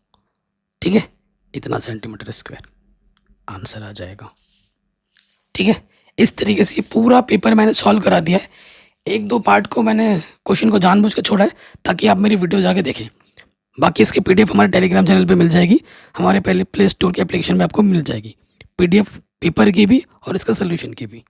ठीक है, इतना सेंटीमीटर स्क्वायर आंसर आ जाएगा। ठीक है, इस तरीके से पूरा पेपर मैंने सॉल्व करा दिया है। 1-2 पार्ट को मैंने क्वेश्चन को जानबूझ के छोड़ा है ताकि आप मेरी वीडियो जाके देखें। बाकी इसकी PDF हमारे टेलीग्राम चैनल पे मिल जाएगी, हमारे पहले प्ले स्टोर के एप्लीकेशन में आपको मिल जाएगी PDF पेपर की भी और इसका सोल्यूशन की भी।